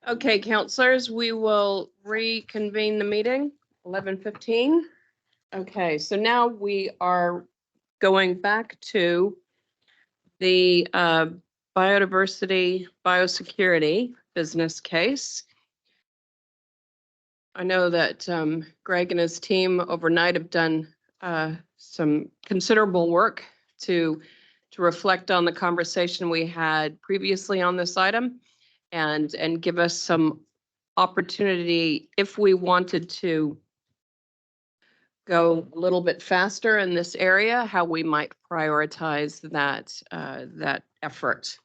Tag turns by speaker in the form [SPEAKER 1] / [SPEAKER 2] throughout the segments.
[SPEAKER 1] Okay, councillors, we will reconvene the meeting, 11:15. Okay, so now we are going back to the biodiversity, biosecurity business case. I know that Greg and his team overnight have done some considerable work to reflect on the conversation we had previously on this item and give us some opportunity if we wanted to go a little bit faster in this area, how we might prioritize that effort.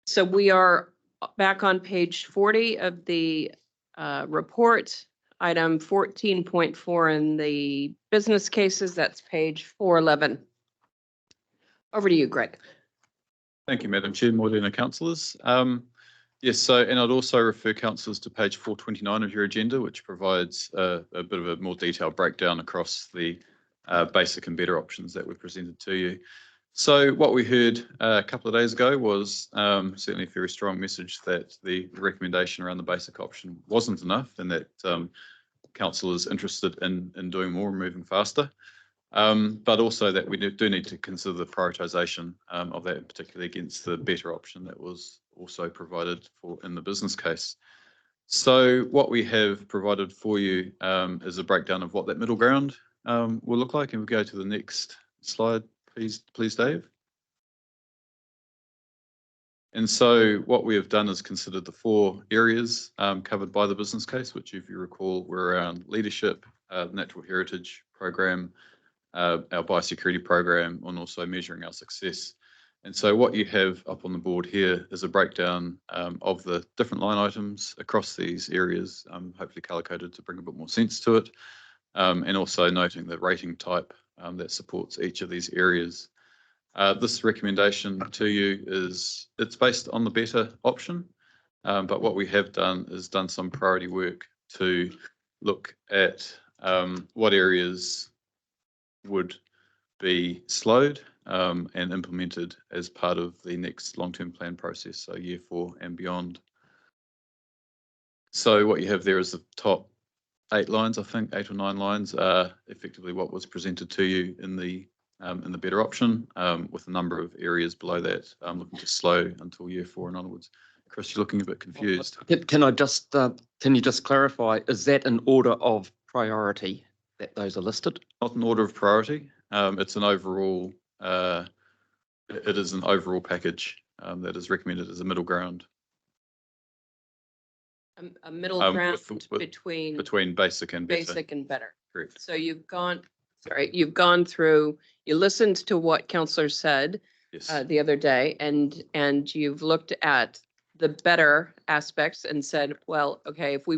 [SPEAKER 1] So we are back on page 40 of the report, item 14.4 in the business cases. That's page 411. Over to you, Greg.
[SPEAKER 2] Thank you, Madam Chair, Morena councillors. Yes, so, and I'd also refer councillors to page 429 of your agenda, which provides a bit of a more detailed breakdown across the basic and better options that were presented to you. So what we heard a couple of days ago was certainly a very strong message that the recommendation around the basic option wasn't enough and that council is interested in doing more and moving faster. But also that we do need to consider the prioritisation of that, particularly against the better option that was also provided for in the business case. So what we have provided for you is a breakdown of what that middle ground will look like. And we'll go to the next slide, please, Dave. And so what we have done is considered the 4 areas covered by the business case, which, if you recall, were around leadership, natural heritage program, our biosecurity program, and also measuring our success. And so what you have up on the board here is a breakdown of the different line items across these areas, hopefully color-coded to bring a bit more sense to it, and also noting the rating type that supports each of these areas. This recommendation to you it's based on the better option, but what we have done is done some priority work to look at what areas would be slowed and implemented as part of the next long-term plan process, so year 4 and beyond. So what you have there is the top 8 lines, I think 8 or 9 lines are effectively what was presented to you in the better option, with a number of areas below that looking to slow until year 4 and onwards. Chris, you're looking a bit confused.
[SPEAKER 3] Can you just clarify, is that in order of priority that those are listed?
[SPEAKER 2] Not in order of priority. It's an overall, it is an overall package that is recommended as a middle ground.
[SPEAKER 1] A middle ground between
[SPEAKER 2] basic and better.
[SPEAKER 1] Basic and better.
[SPEAKER 2] Correct.
[SPEAKER 1] So you've gone through, you listened to what councillor said the other day, and you've looked at the better aspects and said, well, okay, if we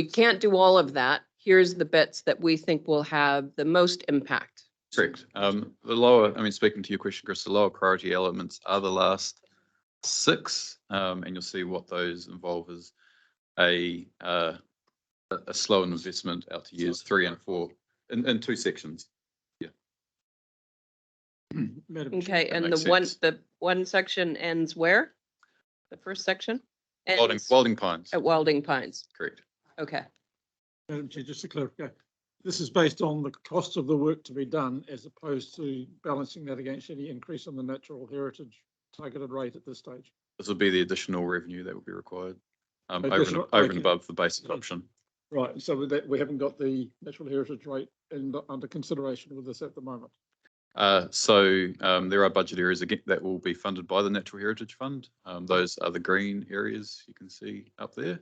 [SPEAKER 1] can't do all of that, here's the bits that we think will have the most impact.
[SPEAKER 2] Correct. The lower, speaking to your question, Chris, the lower priority elements are the last 6, and you'll see what those involve is a slow investment out to years 3 and 4 in 2 sections. Yeah.
[SPEAKER 1] Okay, and the one section ends where? The first section?
[SPEAKER 2] Welding Pines.
[SPEAKER 1] At Welding Pines.
[SPEAKER 2] Correct.
[SPEAKER 1] Okay.
[SPEAKER 4] Madam Chair, just to clarify, this is based on the cost of the work to be done as opposed to balancing that against any increase on the natural heritage targeted rate at this stage.
[SPEAKER 2] This will be the additional revenue that will be required over and above the basic option.
[SPEAKER 4] Right, so with that, we haven't got the natural heritage rate under consideration with this at the moment.
[SPEAKER 2] So there are budget areas again that will be funded by the Natural Heritage Fund. Those are the green areas you can see up there.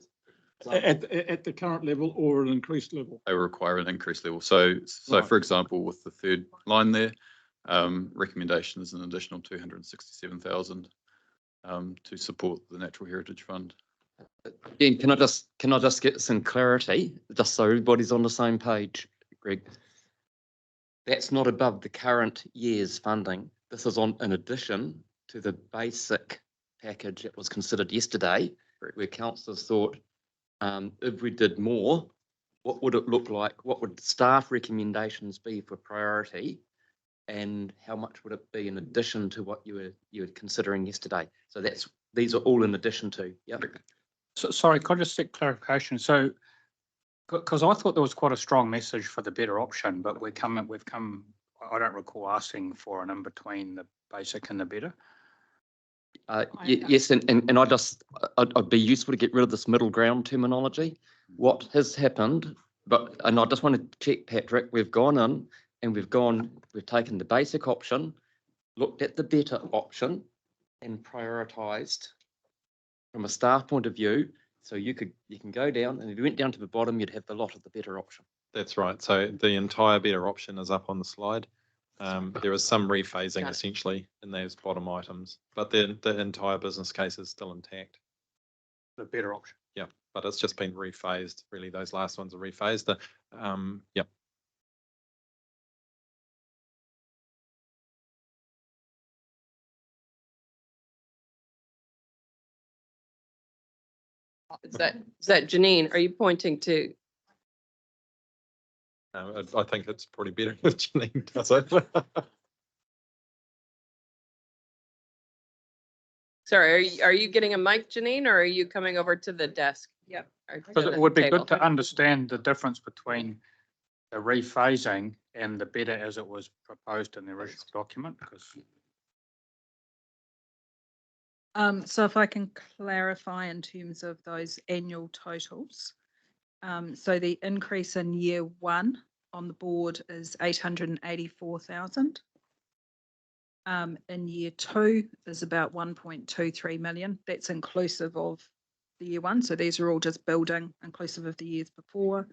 [SPEAKER 4] At the current level or an increased level?
[SPEAKER 2] They will require an increased level. So right. For example, with the 3rd line there, recommendation is an additional 267,000 to support the Natural Heritage Fund.
[SPEAKER 3] Again, can I just get some clarity, just so everybody's on the same page, Greg? That's not above the current year's funding. This is in addition to the basic package that was considered yesterday, where councillors thought, if we did more, what would it look like? What would staff recommendations be for priority and how much would it be in addition to what you were considering yesterday? So these are all in addition to, yeah.
[SPEAKER 5] So, sorry, could I just seek clarification? So, because I thought there was quite a strong message for the better option, but we've come, I don't recall asking for an in between the basic and the better.
[SPEAKER 3] Yes, and I'd be useful to get rid of this middle ground terminology. What has happened, and I just want to check, Patrick, we've gone in and we've taken the basic option, looked at the better option and prioritised from a staff point of view. So you can go down, and if you went down to the bottom, you'd have the lot of the better option.
[SPEAKER 6] That's right. So the entire better option is up on the slide. There is some rephasing
[SPEAKER 1] Got it.
[SPEAKER 6] essentially in those bottom items, but the entire business case is still intact.
[SPEAKER 5] The better option.
[SPEAKER 6] Yeah, but it's just been rephased. Really, those last ones are rephased. Yep.
[SPEAKER 1] Is that Janine? Are you pointing to?
[SPEAKER 6] I think it's probably better if Janine does it.
[SPEAKER 1] Sorry, are you getting a mic, Janine, or are you coming over to the desk? Yep.
[SPEAKER 5] Because it would be good to understand the difference between the rephasing and the better as it was proposed in the original document, because
[SPEAKER 7] So if I can clarify in terms of those annual totals. So the increase in year one on the board is 884,000. In year two is about 1.23 million. That's inclusive of the year one. So these are all just building, inclusive of the years before.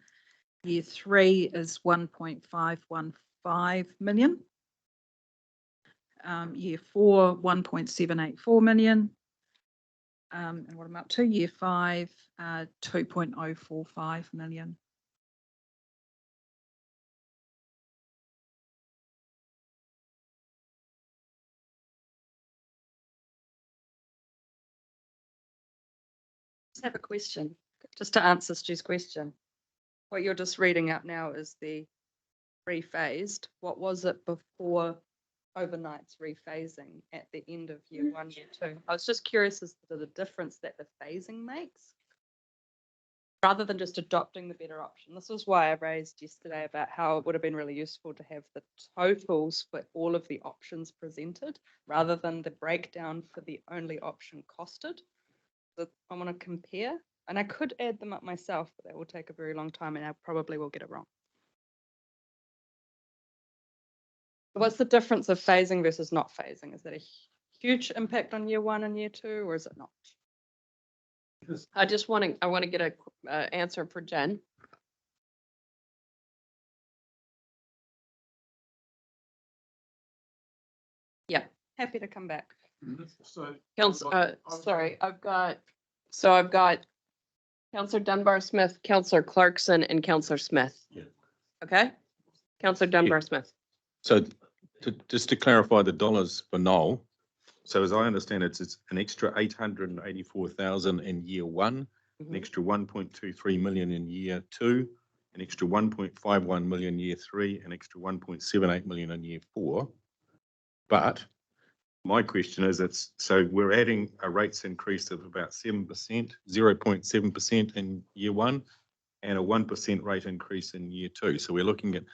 [SPEAKER 7] Year three is 1.515 million. Year four, 1.784 million. And what I'm up to, year five, 2.045 million.
[SPEAKER 8] Just have a question, just to answer Stu's question. What you're just reading out now is the rephased. What was it before overnight's rephasing at the end of year one, year two? I was just curious as to the difference that the phasing makes, rather than just adopting the better option. This was why I raised yesterday about how it would have been really useful to have the totals for all of the options presented, rather than the breakdown for the only option costed. So I want to compare, and I could add them up myself, but that will take a very long time and I probably will get it wrong. What's the difference of phasing versus not phasing? Is that a huge impact on year one and year two, or is it not?
[SPEAKER 1] I want to get a answer for Jen. Yeah,
[SPEAKER 8] Happy to come back.
[SPEAKER 4] So
[SPEAKER 1] Council, sorry, I've got Councillor Dunbar-Smith, Councillor Clarkson, and Councillor Smith.
[SPEAKER 9] Yeah.
[SPEAKER 1] Okay? Councillor Dunbar-Smith.
[SPEAKER 9] So just to clarify the dollars for Noel, so as I understand it, it's an extra 884,000 in year one, an extra 1.23 million in year two, an extra 1.51 million year three, an extra 1.78 million in year four. But my question is, so we're adding a rates increase of about 7%, 0.7% in year one, and a 1% rate increase in year two. So we're looking at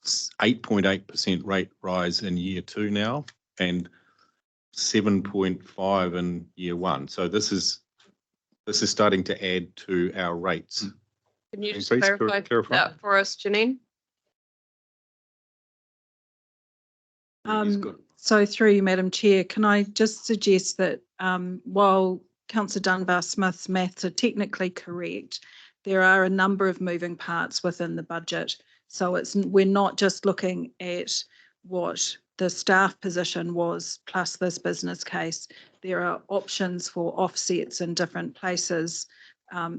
[SPEAKER 9] 8.8% rate rise in year two now, and 7.5 in year one. So this is starting to add to our rates.
[SPEAKER 1] Can you just
[SPEAKER 9] Please
[SPEAKER 1] clarify that for us, Janine?
[SPEAKER 7] So through you, Madam Chair, can I just suggest that while Councillor Dunbar-Smith's maths are technically correct, there are a number of moving parts within the budget. So we're not just looking at what the staff position was plus this business case. There are options for offsets in different places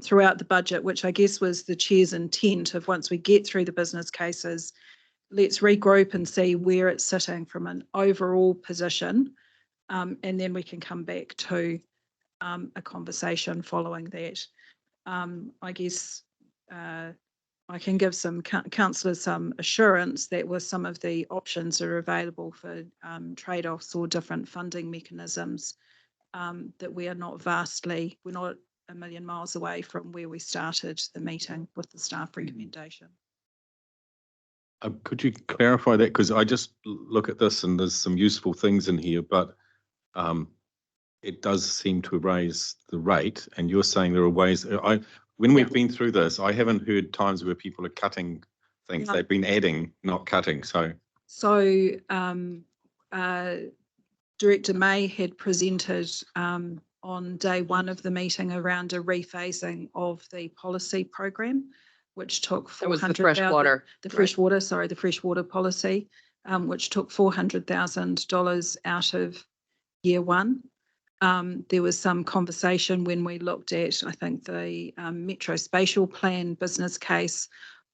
[SPEAKER 7] throughout the budget, which I guess was the chair's intent of, once we get through the business cases, let's regroup and see where it's sitting from an overall position, and then we can come back to a conversation following that. I guess I can give some councillors some assurance that with some of the options that are available for trade-offs or different funding mechanisms, that we are not we're not a million miles away from where we started the meeting with the staff recommendation.
[SPEAKER 9] Could you clarify that? Because I just look at this and there's some useful things in here, but it does seem to raise the rate. And you're saying there are ways. When we've been through this, I haven't heard times where people are cutting things.
[SPEAKER 7] No.
[SPEAKER 9] They've been adding, not cutting. So
[SPEAKER 7] Director May had presented on day one of the meeting around a rephasing of the policy program, which took
[SPEAKER 1] That was the
[SPEAKER 7] 400,000.
[SPEAKER 1] freshwater.
[SPEAKER 7] The
[SPEAKER 1] right.
[SPEAKER 7] freshwater, sorry, the freshwater policy, which took $400,000 out of year one. There was some conversation when we looked at, I think, the Metro Spatial Plan business case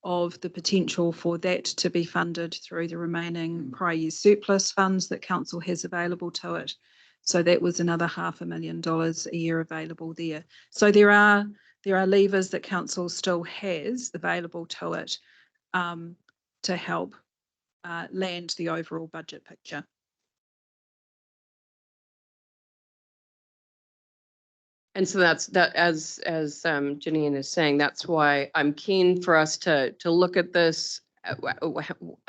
[SPEAKER 7] of the potential for that to be funded through the remaining prior year surplus funds that council has available to it. So that was another $500,000 a year available there. So there are levers that council still has available to it to help land the overall budget picture.
[SPEAKER 1] And so that's as Janine is saying, that's why I'm keen for us to look at this.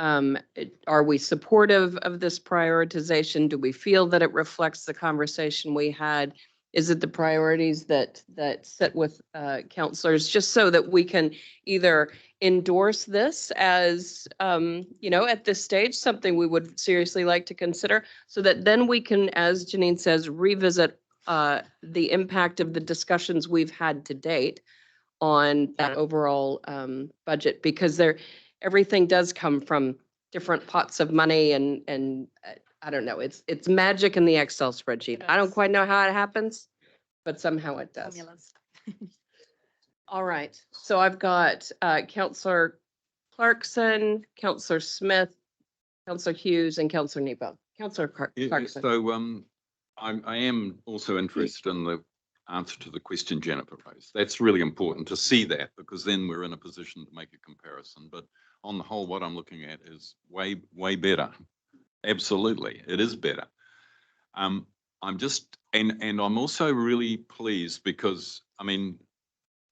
[SPEAKER 1] Are we supportive of this prioritization? Do we feel that it reflects the conversation we had? Is it the priorities that sit with councillors, just so that we can either endorse this as, at this stage, something we would seriously like to consider, so that then we can, as Janine says, revisit the impact of the discussions we've had to date on that overall budget, because everything does come from different pots of money, and I don't know, it's magic in the Excel spreadsheet. I don't quite know how it happens, but somehow it does.
[SPEAKER 8] Formulas.
[SPEAKER 1] All right, so I've got Councillor Clarkson, Councillor Smith, Councillor Hughes, and Councillor Nebo. Councillor Clarkson.
[SPEAKER 10] So I am also interested in the answer to the question Jennifer raised. That's really important to see that, because then we're in a position to make a comparison. But on the whole, what I'm looking at is way better. Absolutely, it is better. I'm just, and I'm also really pleased because, I mean,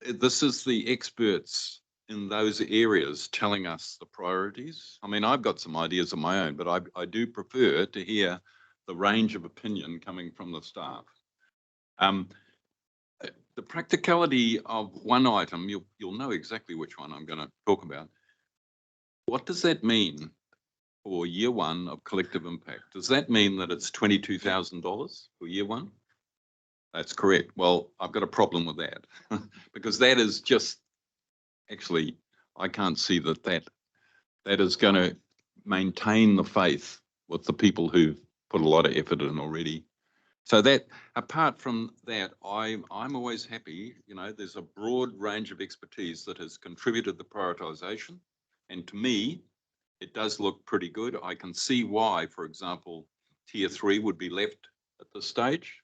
[SPEAKER 10] this is the experts in those areas telling us the priorities. I mean, I've got some ideas of my own, but I do prefer to hear the range of opinion coming from the staff. The practicality of one item, you'll know exactly which one I'm going to talk about. What does that mean for year one of collective impact? Does that mean that it's $22,000 for year one? That's correct. Well, I've got a problem with that because that is just, actually, I can't see that is going to maintain the faith with the people who've put a lot of effort in already. So that, apart from that, I'm always happy, there's a broad range of expertise that has contributed the prioritization. And to me, it does look pretty good. I can see why, for example, tier 3 would be left at this stage.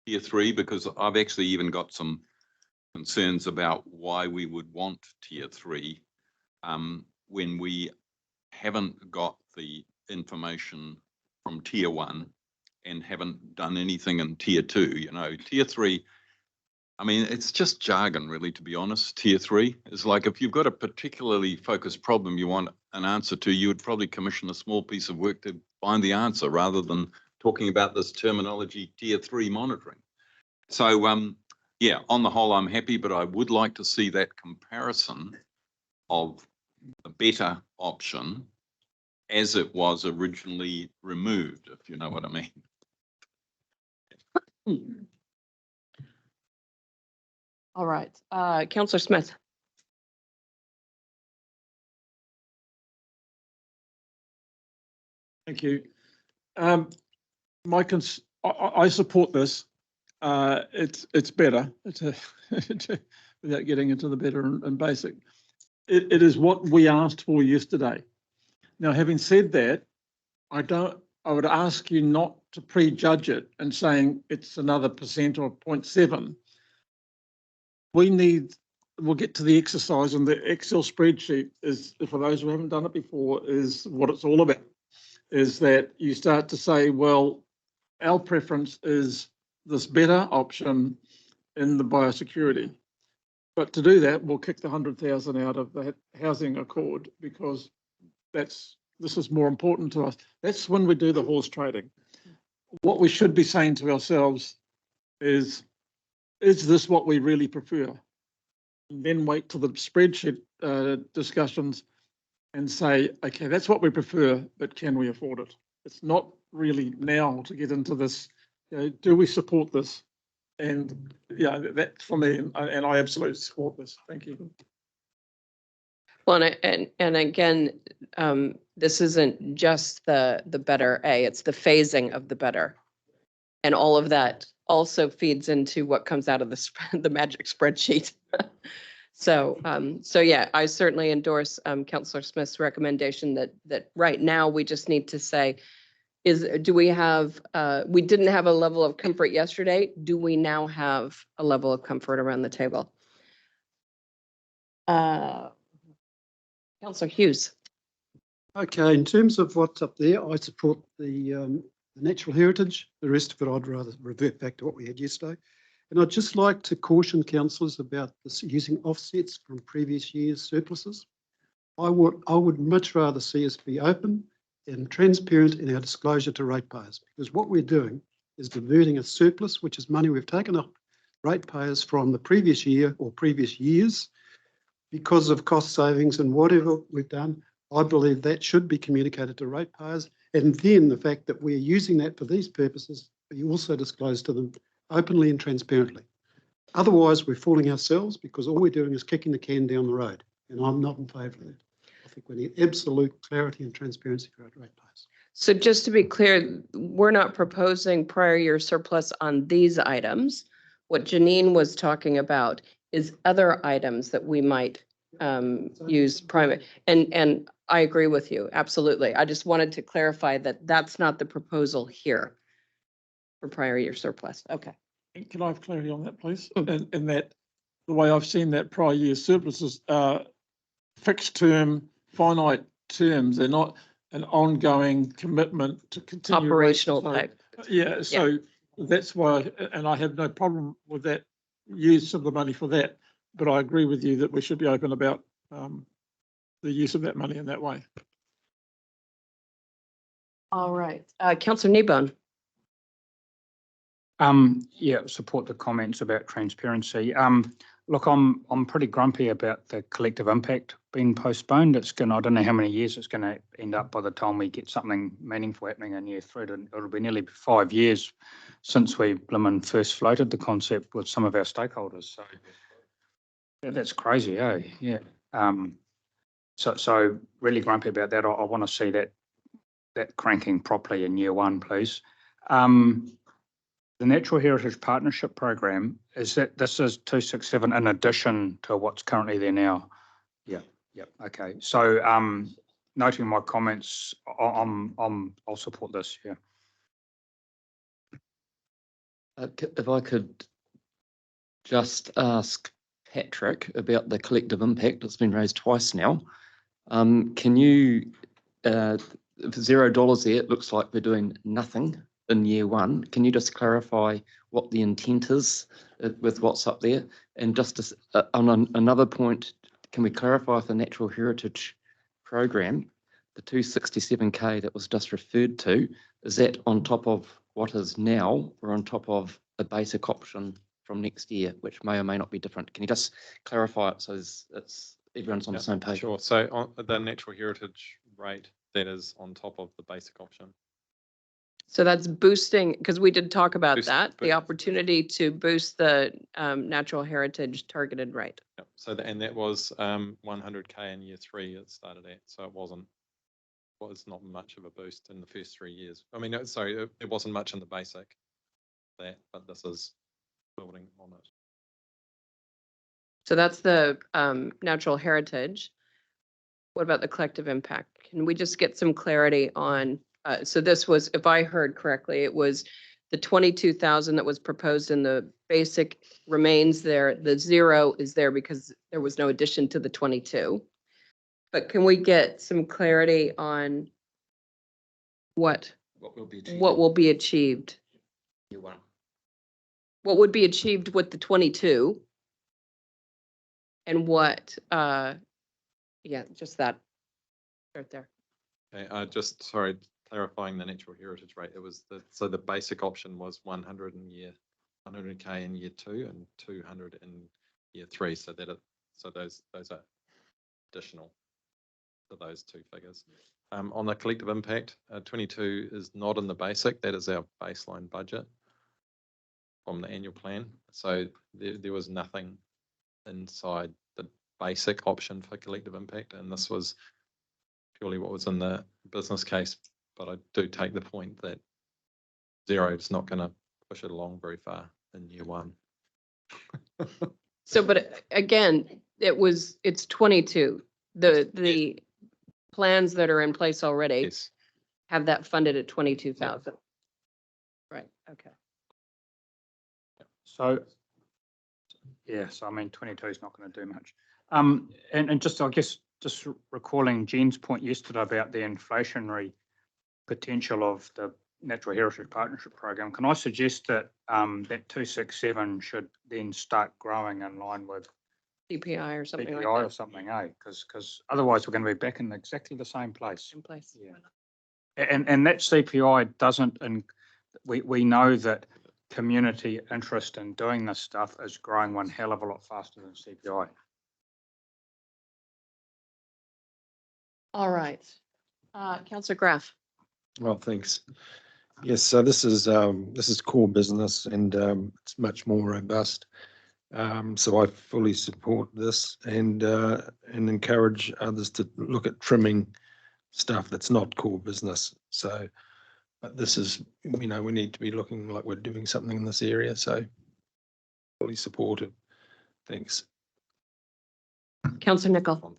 [SPEAKER 10] Tier 3, because I've actually even got some concerns about why we would want tier 3 when we haven't got the information from tier 1 and haven't done anything in tier 2. Tier 3, I mean, it's just jargon, really, to be honest. Tier 3 is like, if you've got a particularly focused problem you want an answer to, you would probably commission a small piece of work to find the answer rather than talking about this terminology, tier 3 monitoring. So, yeah, on the whole, I'm happy, but I would like to see that comparison of a better option as it was originally removed, if you know what I mean.
[SPEAKER 1] All right, Councillor Smith.
[SPEAKER 4] Thank you. I support this. It's better. Without getting into the better and basic. It is what we asked for yesterday. Now, having said that, I would ask you not to prejudge it and saying it's another % or 0.7. We need we'll get to the exercise, and the Excel spreadsheet is, for those who haven't done it before, is what it's all about. Is that you start to say, well, our preference is this better option in the biosecurity. But to do that, we'll kick the 100,000 out of the housing accord because this is more important to us. That's when we do the horse trading. What we should be saying to ourselves is this what we really prefer? And then wait till the spreadsheet discussions and say, okay, that's what we prefer, but can we afford it? It's not really now to get into this, do we support this? And yeah, that's for me, and I absolutely support this. Thank you.
[SPEAKER 1] Well, and again, this isn't just the better A, it's the phasing of the better. And all of that also feeds into what comes out of the magic spreadsheet. So yeah, I certainly endorse Councillor Smith's recommendation that right now we just need to say, do we have, we didn't have a level of comfort yesterday. Do we now have a level of comfort around the table? Councillor Hughes.
[SPEAKER 11] Okay, in terms of what's up there, I support the natural heritage. The rest of it, I'd rather revert back to what we had yesterday. And I'd just like to caution councillors about this using offsets from previous years' surpluses. I would much rather see us be open and transparent in our disclosure to ratepayers, because what we're doing is diverting a surplus, which is money we've taken up ratepayers from the previous year or previous years because of cost savings and whatever we've done. I believe that should be communicated to ratepayers, and then the fact that we're using that for these purposes, we also disclose to them openly and transparently. Otherwise, we're fooling ourselves because all we're doing is kicking the can down the road, and I'm not in favour of that. I think we need absolute clarity and transparency for our ratepayers.
[SPEAKER 1] So just to be clear, we're not proposing prior year surplus on these items. What Janine was talking about is other items that we might use private. And I agree with you, absolutely. I just wanted to clarify that that's not the proposal here for prior year surplus. Okay.
[SPEAKER 4] Can I have clarity on that, please? And that the way I've seen that prior year surpluses are fixed term, finite terms. They're not an ongoing commitment to continue.
[SPEAKER 1] Operational
[SPEAKER 4] So,
[SPEAKER 1] type.
[SPEAKER 4] yeah, so that's why, and I have no problem with that use of the money for that. But I agree with you that we should be open about the use of that money in that way.
[SPEAKER 1] All right. Councillor Kneebone.
[SPEAKER 5] Yeah, support the comments about transparency. Look, I'm pretty grumpy about the collective impact being postponed. It's going, I don't know how many years it's going to end up by the time we get something meaningful happening in year 3. It'll be nearly 5 years since we first floated the concept with some of our stakeholders. So yeah, that's crazy, eh? Yeah. So really grumpy about that. I want to see that cranking properly in year 1, please. The Natural Heritage Partnership Program, is that this is 267 in addition to what's currently there now? Yeah, okay. So noting my comments, I'll support this, yeah.
[SPEAKER 3] If I could just ask Patrick about the collective impact, it's been raised twice now. Can you, if $0 there, it looks like we're doing nothing in year 1. Can you just clarify what the intent is with what's up there? And just on another point, can we clarify if the Natural Heritage Program, the 267K that was just referred to, is that on top of what is now or on top of a basic option from next year, which may or may not be different? Can you just clarify it so it's everyone's on the same page?
[SPEAKER 6] Sure. So on the natural heritage rate, that is on top of the basic option.
[SPEAKER 1] So that's boosting, because we did talk about that, the
[SPEAKER 6] boost.
[SPEAKER 1] opportunity to boost the natural heritage targeted rate.
[SPEAKER 6] Yep. So and that was 100K in year 3 it started at. So it was not much of a boost in the first 3 years. I mean, sorry, it wasn't much in the basic but this is building on it.
[SPEAKER 1] So that's the natural heritage. What about the collective impact? Can we just get some clarity on, so this was, if I heard correctly, it was The 22,000 that was proposed in the basic remains there. The 0 is there because there was no addition to the 22. But can we get some clarity on what
[SPEAKER 3] What will be achieved?
[SPEAKER 1] what will be achieved?
[SPEAKER 3] Year one.
[SPEAKER 1] What would be achieved with the 22? And what, yeah, just that right there.
[SPEAKER 6] Okay, just, sorry, clarifying the natural heritage rate, it was so the basic option was 100 in year, 100K in year 2 and 200 in year 3, so those are additional to those two figures. On the collective impact, 22 is not in the basic, that is our baseline budget from the annual plan, so there was nothing inside the basic option for collective impact, and this was purely what was in the business case. But I do take the point that 0 is not going to push it along very far in year 1.
[SPEAKER 1] So, but again, it's 22. The plans that are in place already
[SPEAKER 6] Yes.
[SPEAKER 1] have that funded at 22,000. Right, okay.
[SPEAKER 5] So, yes, I mean, 22 is not going to do much. And just, I guess, just recalling Jen's point yesterday about the inflationary potential of the Natural Heritage Partnership Program, can I suggest that that 267 should then start growing in line with
[SPEAKER 1] CPI or something like
[SPEAKER 5] CPI or
[SPEAKER 1] that
[SPEAKER 5] something, eh? Because otherwise we're going to be back in exactly the same place.
[SPEAKER 1] in place.
[SPEAKER 5] Yeah. And that CPI doesn't, and we know that community interest in doing this stuff is growing one hell of a lot faster than CPI.
[SPEAKER 1] All right. Councillor Graff.
[SPEAKER 12] Well, thanks. Yes, so this is core business and it's much more robust. So I fully support this and encourage others to look at trimming stuff that's not core business. So, but this is, we need to be looking like we're doing something in this area. So fully supportive. Thanks.
[SPEAKER 1] Councillor Nicol.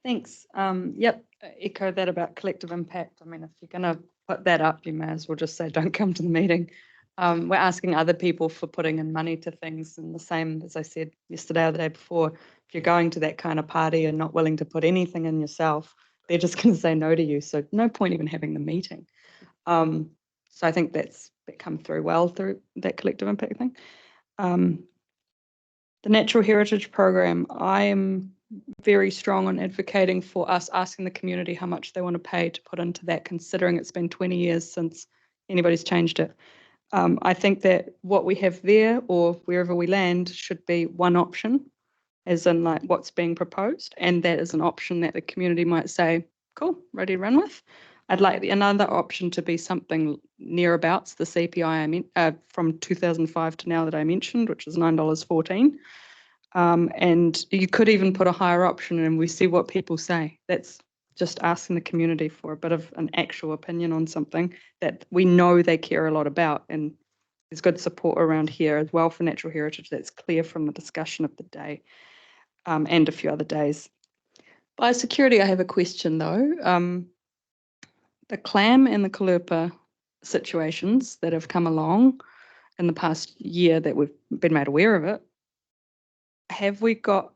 [SPEAKER 8] Thanks. Yep, echo that about collective impact. I mean, if you're going to put that up, you may as well just say, don't come to the meeting. We're asking other people for putting in money to things, and the same as I said yesterday or the day before, if you're going to that kind of party and not willing to put anything in yourself, they're just going to say no to you. So no point even having the meeting. So I think that come through well through that collective impact thing. The Natural Heritage Program, I am very strong on advocating for us asking the community how much they want to pay to put into that, considering it's been 20 years since anybody's changed it. I think that what we have there or wherever we land should be one option, as in like what's being proposed, and that is an option that the community might say, cool, ready to run with. I'd like another option to be something nearabouts the CPI I mean, from 2005 to now that I mentioned, which is $9.14. And you could even put a higher option and we see what people say. That's just asking the community for a bit of an actual opinion on something that we know they care a lot about. And there's good support around here as well for natural heritage. That's clear from the discussion of the day and a few other days. Biosecurity, I have a question though. The clam and the Kalupa situations that have come along in the past year that we've been made aware of it, have we got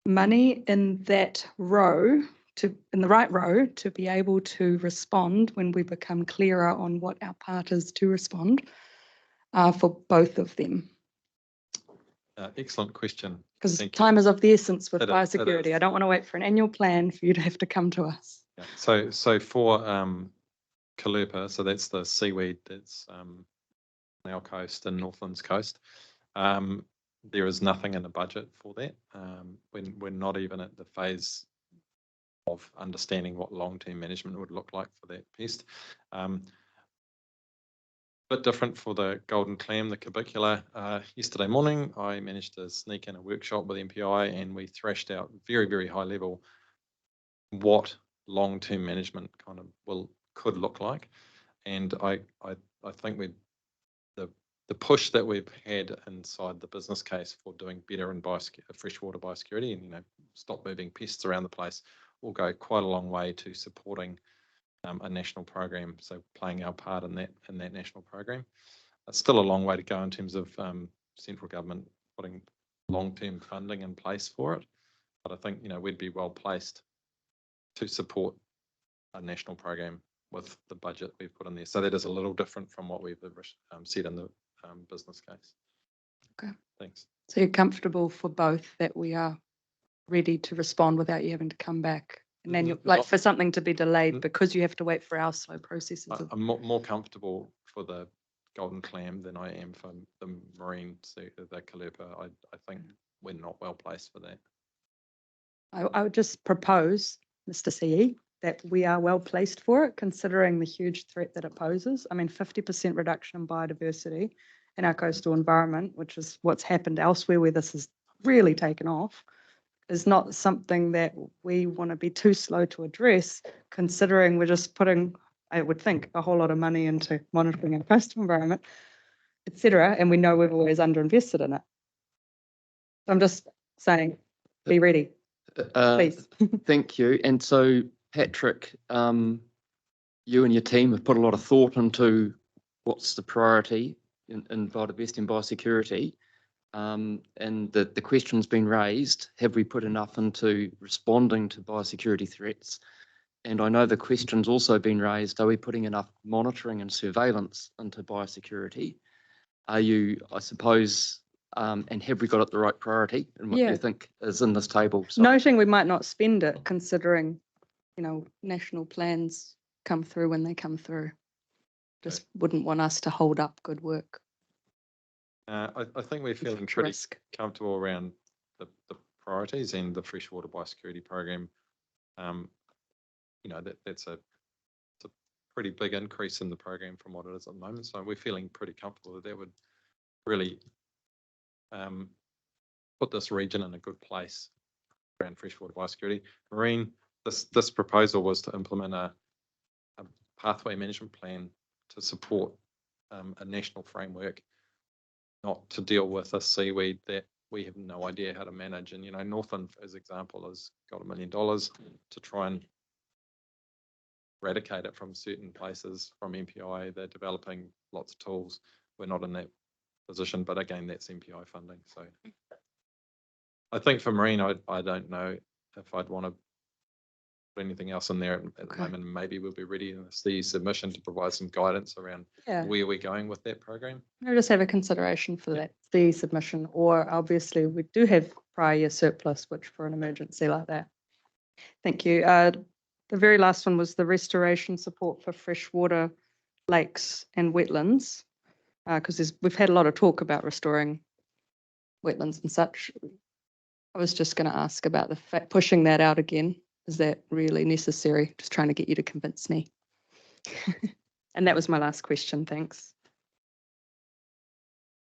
[SPEAKER 8] money in that row, in the right row, to be able to respond when we become clearer on what our part is to respond for both of them?
[SPEAKER 6] Excellent question.
[SPEAKER 8] Because
[SPEAKER 6] Thank you.
[SPEAKER 8] time is of the essence with
[SPEAKER 6] It
[SPEAKER 8] biosecurity.
[SPEAKER 6] is.
[SPEAKER 8] I don't want to wait for an annual plan for you to have to come to us.
[SPEAKER 6] Yeah. So for Kalupa, so that's the seaweed that's on our coast and Northland's coast. There is nothing in the budget for that. We're not even at the phase of understanding what long-term management would look like for that pest. Bit different for the golden clam, the cubicular. Yesterday morning, I managed to sneak in a workshop with MPI and we thrashed out very, very high level what long-term management kind of could look like. And I think the push that we've had inside the business case for doing better in freshwater biosecurity and stop moving pests around the place will go quite a long way to supporting a national program. So playing our part in that national program. it's still a long way to go in terms of central government putting long-term funding in place for it. But I think, you know, we'd be well placed to support a national program with the budget we've put in there. So that is a little different from what we've said in the business case.
[SPEAKER 8] Okay.
[SPEAKER 6] Thanks.
[SPEAKER 8] So you're comfortable for both, that we are ready to respond without you having to come back? And then you like for something to be delayed because you have to wait for our slow processes.
[SPEAKER 6] I'm more comfortable for the golden clam than I am for the marine, the caliper. I think we're not well placed for that.
[SPEAKER 8] I would just propose, Mr. CE, that we are well placed for it, considering the huge threat that it poses. I mean, 50% reduction in biodiversity in our coastal environment, which is what's happened elsewhere where this has really taken off, is not something that we want to be too slow to address, considering we're just putting, I would think, a whole lot of money into monitoring our coastal environment, etc. And we know we've always underinvested in it. So I'm just saying, be ready, please.
[SPEAKER 3] Thank you. And so, Patrick, you and your team have put a lot of thought into what's the priority in biodiversity and biosecurity. And the question's been raised, have we put enough into responding to biosecurity threats? And I know the question's also been raised, are we putting enough monitoring and surveillance into biosecurity? Are you, I suppose, and have we got it the right priority? And what do you think is in this table? So,
[SPEAKER 8] Noting we might not spend it, considering, you know, national plans come through when they come through. Just wouldn't want us to hold up good work.
[SPEAKER 6] I think we're feeling pretty comfortable around the priorities and the freshwater biosecurity program. You know, that's a pretty big increase in the program from what it is at the moment. So we're feeling pretty comfortable that would really put this region in a good place around freshwater biosecurity. Marine, this proposal was to implement a pathway management plan to support a national framework, not to deal with a seaweed that we have no idea how to manage. And, you know, Northland, as example, has got $1 million to try and eradicate it from certain places from MPI. They're developing lots of tools. We're not in that position, but again, that's MPI funding. So I think for marine, I don't know if I'd want to put anything else in there at the moment. Maybe we'll be ready in the submission to provide some guidance around where we're going with that program.
[SPEAKER 8] I'll just have a consideration for that, the submission, or obviously we do have prior year surplus, which for an emergency like that. Thank you. The very last one was the restoration support for freshwater lakes and wetlands, because we've had a lot of talk about restoring wetlands and such. I was just going to ask about the fact pushing that out again. Is that really necessary? Just trying to get you to convince me. And that was my last question. Thanks.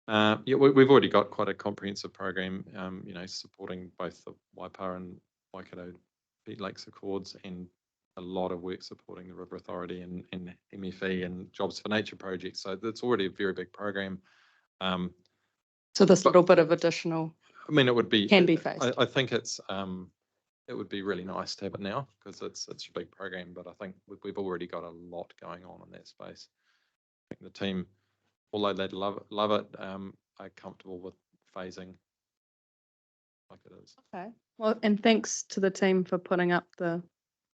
[SPEAKER 6] Yeah, we've already got quite a comprehensive program, you know, supporting both the Waipa and Waikato Peat Lakes Accords, and a lot of work supporting the River Authority and MFE and Jobs for Nature projects. So that's already a very big program.
[SPEAKER 8] So this little bit of additional,
[SPEAKER 6] I mean, it would be,
[SPEAKER 8] can be phased.
[SPEAKER 6] I think it's, it would be really nice to have it now because it's a big program, but I think we've already got a lot going on in that space. I think the team, although they'd love it, are comfortable with phasing like it is.
[SPEAKER 8] Okay. Well, and thanks to the team for putting up the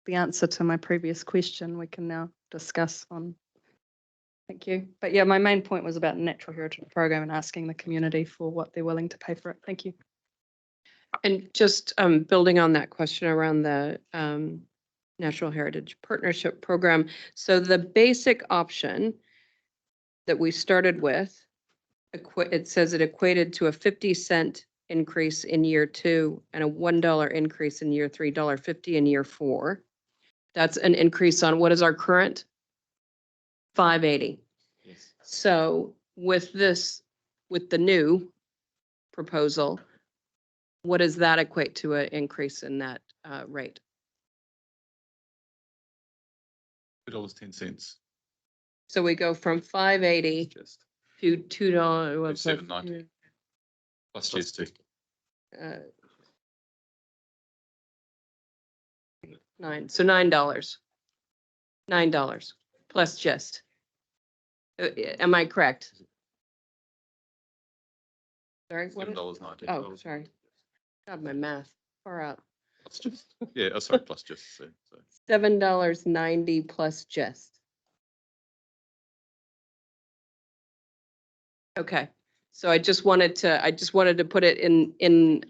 [SPEAKER 8] answer to my previous question. We can now discuss on. Thank you. But yeah, my main point was about the Natural Heritage Program and asking the community for what they're willing to pay for it. Thank you.
[SPEAKER 1] And just building on that question around the Natural Heritage Partnership Program. So the basic option that we started with, it says it equated to a 50-cent increase in year 2 and a $1 increase in year 3, $1.50 in year 4. That's an increase on what is our current? $5.80.
[SPEAKER 6] Yes.
[SPEAKER 1] So with the new proposal, what does that equate to an increase in that rate?
[SPEAKER 2] $2.10.
[SPEAKER 1] So we go from $5.80
[SPEAKER 2] Just
[SPEAKER 1] to $2.
[SPEAKER 2] $7.90 plus GST.
[SPEAKER 1] So $9. $9 plus just. Am I correct? Sorry, what?
[SPEAKER 2] $7.90.
[SPEAKER 1] Oh, sorry. God, my math, far out.
[SPEAKER 2] Plus just, yeah, sorry, plus just, so.
[SPEAKER 1] $7.90 plus gist. Okay, so I just wanted to put it in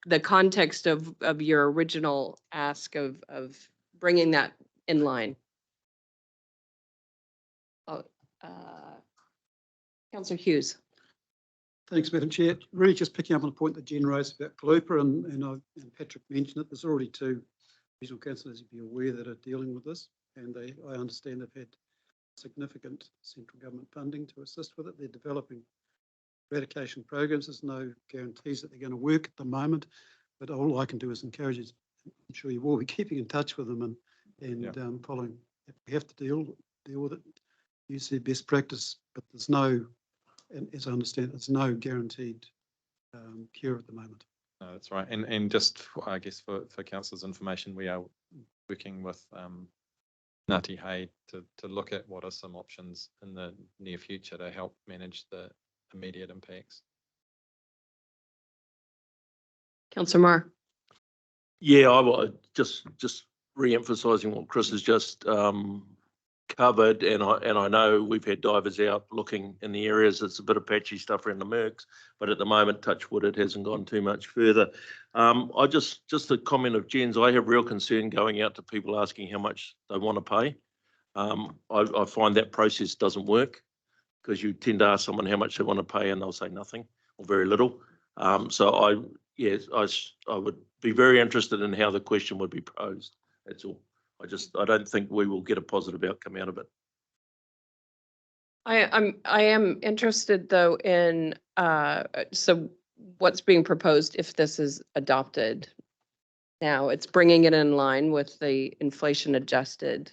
[SPEAKER 1] the context of your original ask of bringing that in line. Oh, Councillor Hughes.
[SPEAKER 11] Thanks, Madam Chair. Really just picking up on a point that Jen raised about Galupa, and Patrick mentioned it. There's already 2 regional councillors, you'd be aware, that are dealing with this, and I understand they've had significant central government funding to assist with it. They're developing eradication programs. There's no guarantees that they're going to work at the moment, but all I can do is encourage you. I'm sure you will be keeping in touch with them and following. If we have to deal with it, use their best practice, but there's no, and as I understand, there's no guaranteed cure at the moment.
[SPEAKER 6] No, that's right. And just, I guess, for councillors' information, we are working with Ngāti Hei to look at what are some options in the near future to help manage the immediate impacts.
[SPEAKER 1] Councillor Marr.
[SPEAKER 13] Yeah, just re-emphasising what Chris has just covered, and I know we've had divers out looking in the areas. It's a bit of patchy stuff around the Mercs, but at the moment, touch wood, it hasn't gone too much further. I just a comment of Jen's. I have real concern going out to people asking how much they want to pay. I find that process doesn't work, because you tend to ask someone how much they want to pay and they'll say nothing or very little. So I would be very interested in how the question would be posed. That's all. I don't think we will get a positive outcome out of it.
[SPEAKER 1] I am interested though in so what's being proposed if this is adopted. Now it's bringing it in line with the inflation adjusted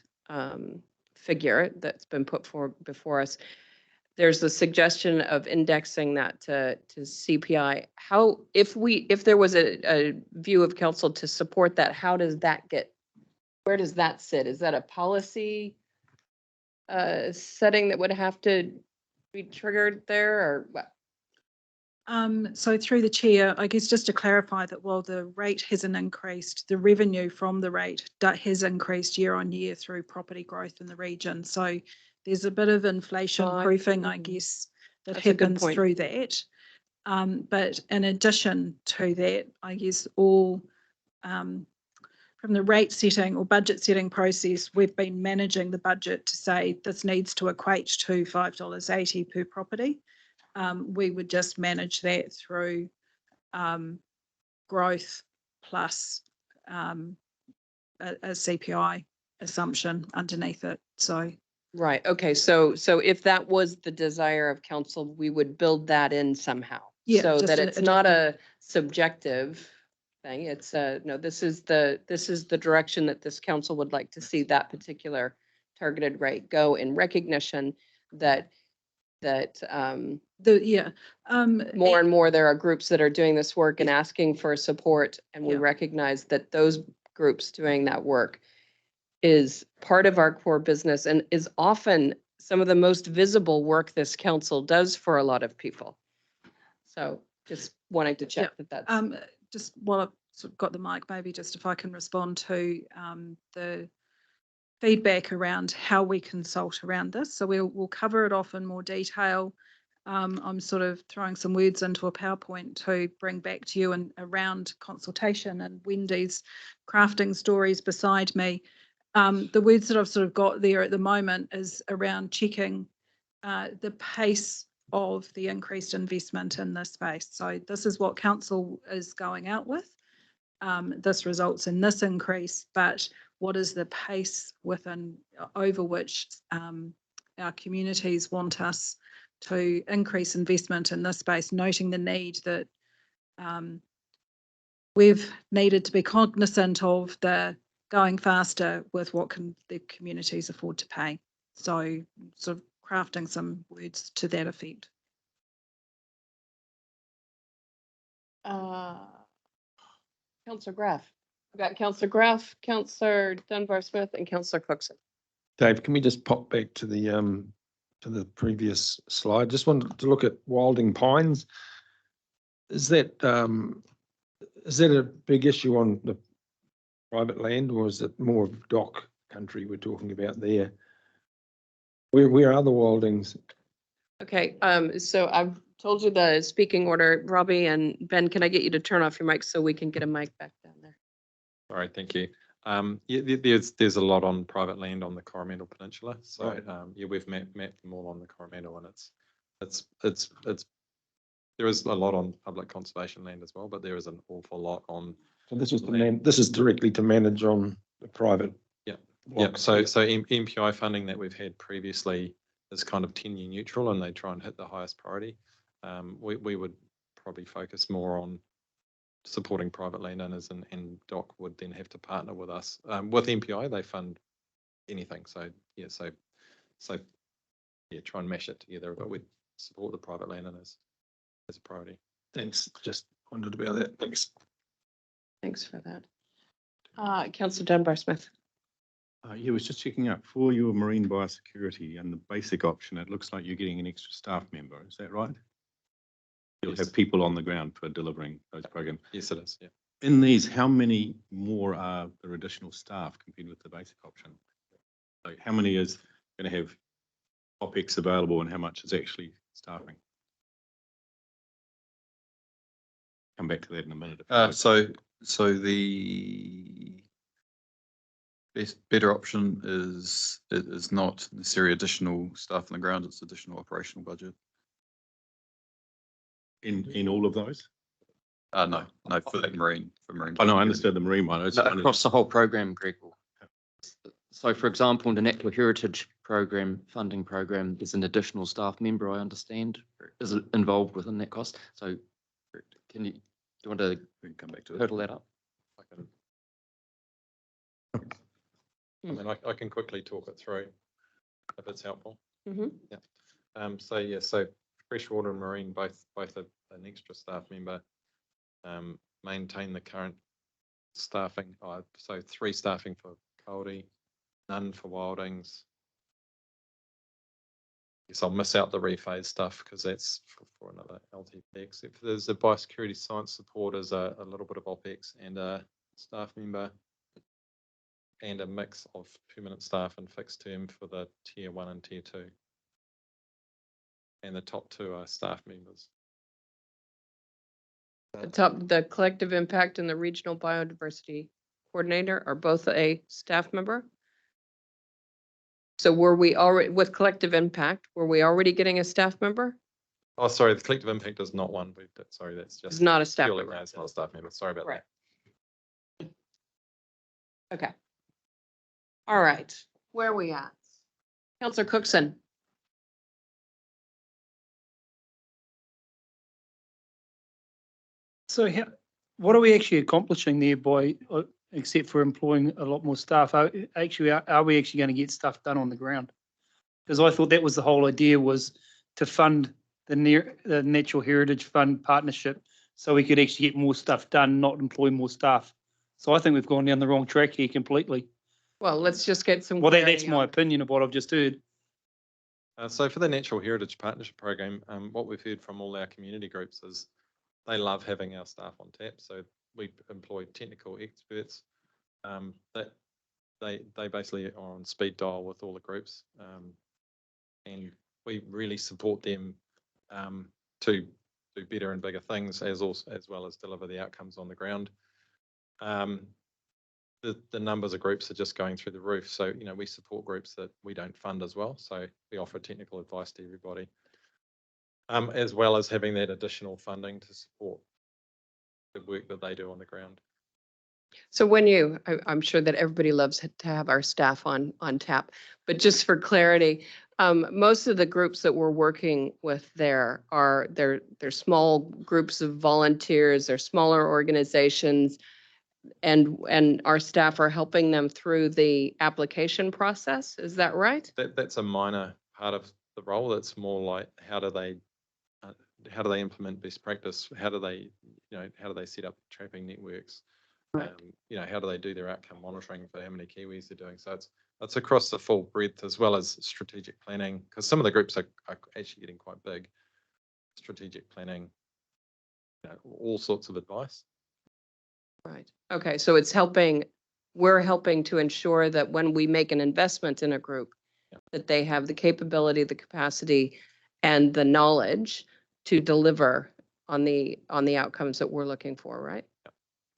[SPEAKER 1] figure that's been put before us. There's the suggestion of indexing that to CPI. How, if there was a view of council to support that, how does that where does that sit? Is that a policy setting that would have to be triggered there, or what?
[SPEAKER 7] So through the chair, I guess just to clarify that while the rate hasn't increased, the revenue from the rate has increased year on year through property growth in the region. So there's a bit of inflation proofing, I guess, that happens through that. But in addition to that, I guess all from the rate setting or budget setting process, we've been managing the budget to say this needs to equate to $5.80 per property. We would just manage that through growth plus a CPI assumption underneath it. So
[SPEAKER 1] Right. Okay. So if that was the desire of council, we would build that in somehow.
[SPEAKER 7] Yeah,
[SPEAKER 1] So
[SPEAKER 7] just
[SPEAKER 1] that
[SPEAKER 7] an
[SPEAKER 1] it's not a subjective thing. It's no, this is the direction that this council would like to see that particular targeted rate go, in recognition that more and more there are groups that are doing this work and asking for support, and we recognize that those groups doing that work is part of our core business and is often some of the most visible work this council does for a lot of people. So just wanting to check that's.
[SPEAKER 7] Just while I've sort of got the mic, maybe just if I can respond to the feedback around how we consult around this. So we'll cover it off in more detail. I'm sort of throwing some words into a PowerPoint to bring back to you and around consultation, and Wendy's crafting stories beside me. The words that I've sort of got there at the moment is around checking the pace of the increased investment in this space. So this is what council is going out with. This results in this increase, but what is the pace over which our communities want us to increase investment in this space, noting the need that we've needed to be cognizant of the going faster with what can the communities afford to pay. So sort of crafting some words to that effect.
[SPEAKER 1] Councillor Graff. We've got Councillor Graff, Councillor Dunbar-Smith, and Councillor Cookson.
[SPEAKER 12] Dave, can we just pop back to the previous slide? Just wanted to look at Wilding Pines. is that a big issue on the private land, or is it more of dock country we're talking about there? Where are the wildings?
[SPEAKER 1] Okay, so I've told you the speaking order. Robbie and Ben, can I get you to turn off your mic so we can get a mic back down there?
[SPEAKER 6] All right, thank you. Yeah, there's a lot on private land on the Coromandel Peninsula. So,
[SPEAKER 12] Right.
[SPEAKER 6] yeah, we've mapped them all on the Coromandel, and it's there is a lot on public conservation land as well, but there is an awful lot on.
[SPEAKER 12] So this is directly to manage on the private.
[SPEAKER 6] Yeah.
[SPEAKER 12] blocks.
[SPEAKER 6] So MPI funding that we've had previously is kind of tenure neutral, and they try and hit the highest priority. We would probably focus more on supporting private landowners, and DOC would then have to partner with us. With MPI, they fund anything. So yeah, so yeah, try and mash it together, but we support the private landowners as a priority.
[SPEAKER 12] Thanks. Just wondered about that. Thanks.
[SPEAKER 1] Thanks for that. Councillor Dunbar-Smith.
[SPEAKER 9] Yeah, I was just checking out for your marine biosecurity and the basic option. It looks like you're getting an extra staff member. Is that right? You'll
[SPEAKER 6] Yes.
[SPEAKER 9] have people on the ground for delivering those programs.
[SPEAKER 6] Yes, it is. Yeah.
[SPEAKER 9] In these, how many more are there additional staff compared with the basic option? Like how many is going to have OPEX available and how much is actually staffing? Come back to that in a minute. if you like.
[SPEAKER 2] So the better option is not necessarily additional staff on the ground, it's additional operational budget.
[SPEAKER 9] In all of those?
[SPEAKER 2] No, for marine.
[SPEAKER 9] Oh, no, I understood the marine one. I just
[SPEAKER 3] No,
[SPEAKER 9] wondered-
[SPEAKER 3] across the whole program, Greg. So for example, in the Natural Heritage program, funding program, there's an additional staff member, I understand, is involved within that cost. So do you want to
[SPEAKER 2] We can come back to it.
[SPEAKER 3] hurdle that up?
[SPEAKER 6] I mean, I can quickly talk it through if it's helpful.
[SPEAKER 1] Mhm.
[SPEAKER 6] Yeah. So freshwater and marine, both an extra staff member, maintain the current staffing. So 3 staffing for Kāori, none for wildings. Yes, I'll miss out the rephase stuff because that's for another LTP, except for there's a biosecurity science support as a little bit of OPEX and a staff member and a mix of permanent staff and fixed term for the tier 1 and tier 2. And the top 2 are staff members.
[SPEAKER 1] The collective impact and the regional biodiversity coordinator are both a staff member. So were we already, with collective impact, were we already getting a staff member?
[SPEAKER 6] Oh, sorry, the collective impact is not one. Sorry, that's just.
[SPEAKER 1] It's not a staff
[SPEAKER 6] purely-
[SPEAKER 1] member.
[SPEAKER 6] no, it's not a staff member. Sorry about
[SPEAKER 1] Right.
[SPEAKER 6] that.
[SPEAKER 1] Okay. All right, where are we at? Councillor Cookson.
[SPEAKER 5] So what are we actually accomplishing there by, except for employing a lot more staff? Are we actually going to get stuff done on the ground? Because I thought that was the whole idea, was to fund the Natural Heritage Fund partnership so we could actually get more stuff done, not employ more staff. So I think we've gone down the wrong track here completely.
[SPEAKER 1] Well, let's just get some.
[SPEAKER 5] Well, that's
[SPEAKER 1] clarity
[SPEAKER 5] my
[SPEAKER 1] on-
[SPEAKER 5] opinion of what I've just heard.
[SPEAKER 6] So for the Natural Heritage Partnership Program, what we've heard from all our community groups is they love having our staff on tap. So we employ technical experts that they basically are on speed dial with all the groups, and we really support them to do better and bigger things, as well as deliver the outcomes on the ground. The numbers of groups are just going through the roof. So, we support groups that we don't fund as well. So we offer technical advice to everybody, as well as having that additional funding to support the work that they do on the ground.
[SPEAKER 1] So I'm sure that everybody loves to have our staff on tap, but just for clarity, most of the groups that we're working with there they're small groups of volunteers, they're smaller organizations, and our staff are helping them through the application process. Is that right?
[SPEAKER 6] That's a minor part of the role. It's more like how do they implement best practice? How do they set up trapping networks?
[SPEAKER 1] Right.
[SPEAKER 6] How do they do their outcome monitoring for how many Kiwis they're doing? So it's across the full breadth, as well as strategic planning, because some of the groups are actually getting quite big. Strategic planning, all sorts of advice.
[SPEAKER 1] Right. Okay, so it's helping, we're helping to ensure that when we make an investment in a group, that they have the capability, the capacity, and the knowledge to deliver on the outcomes that we're looking for, right?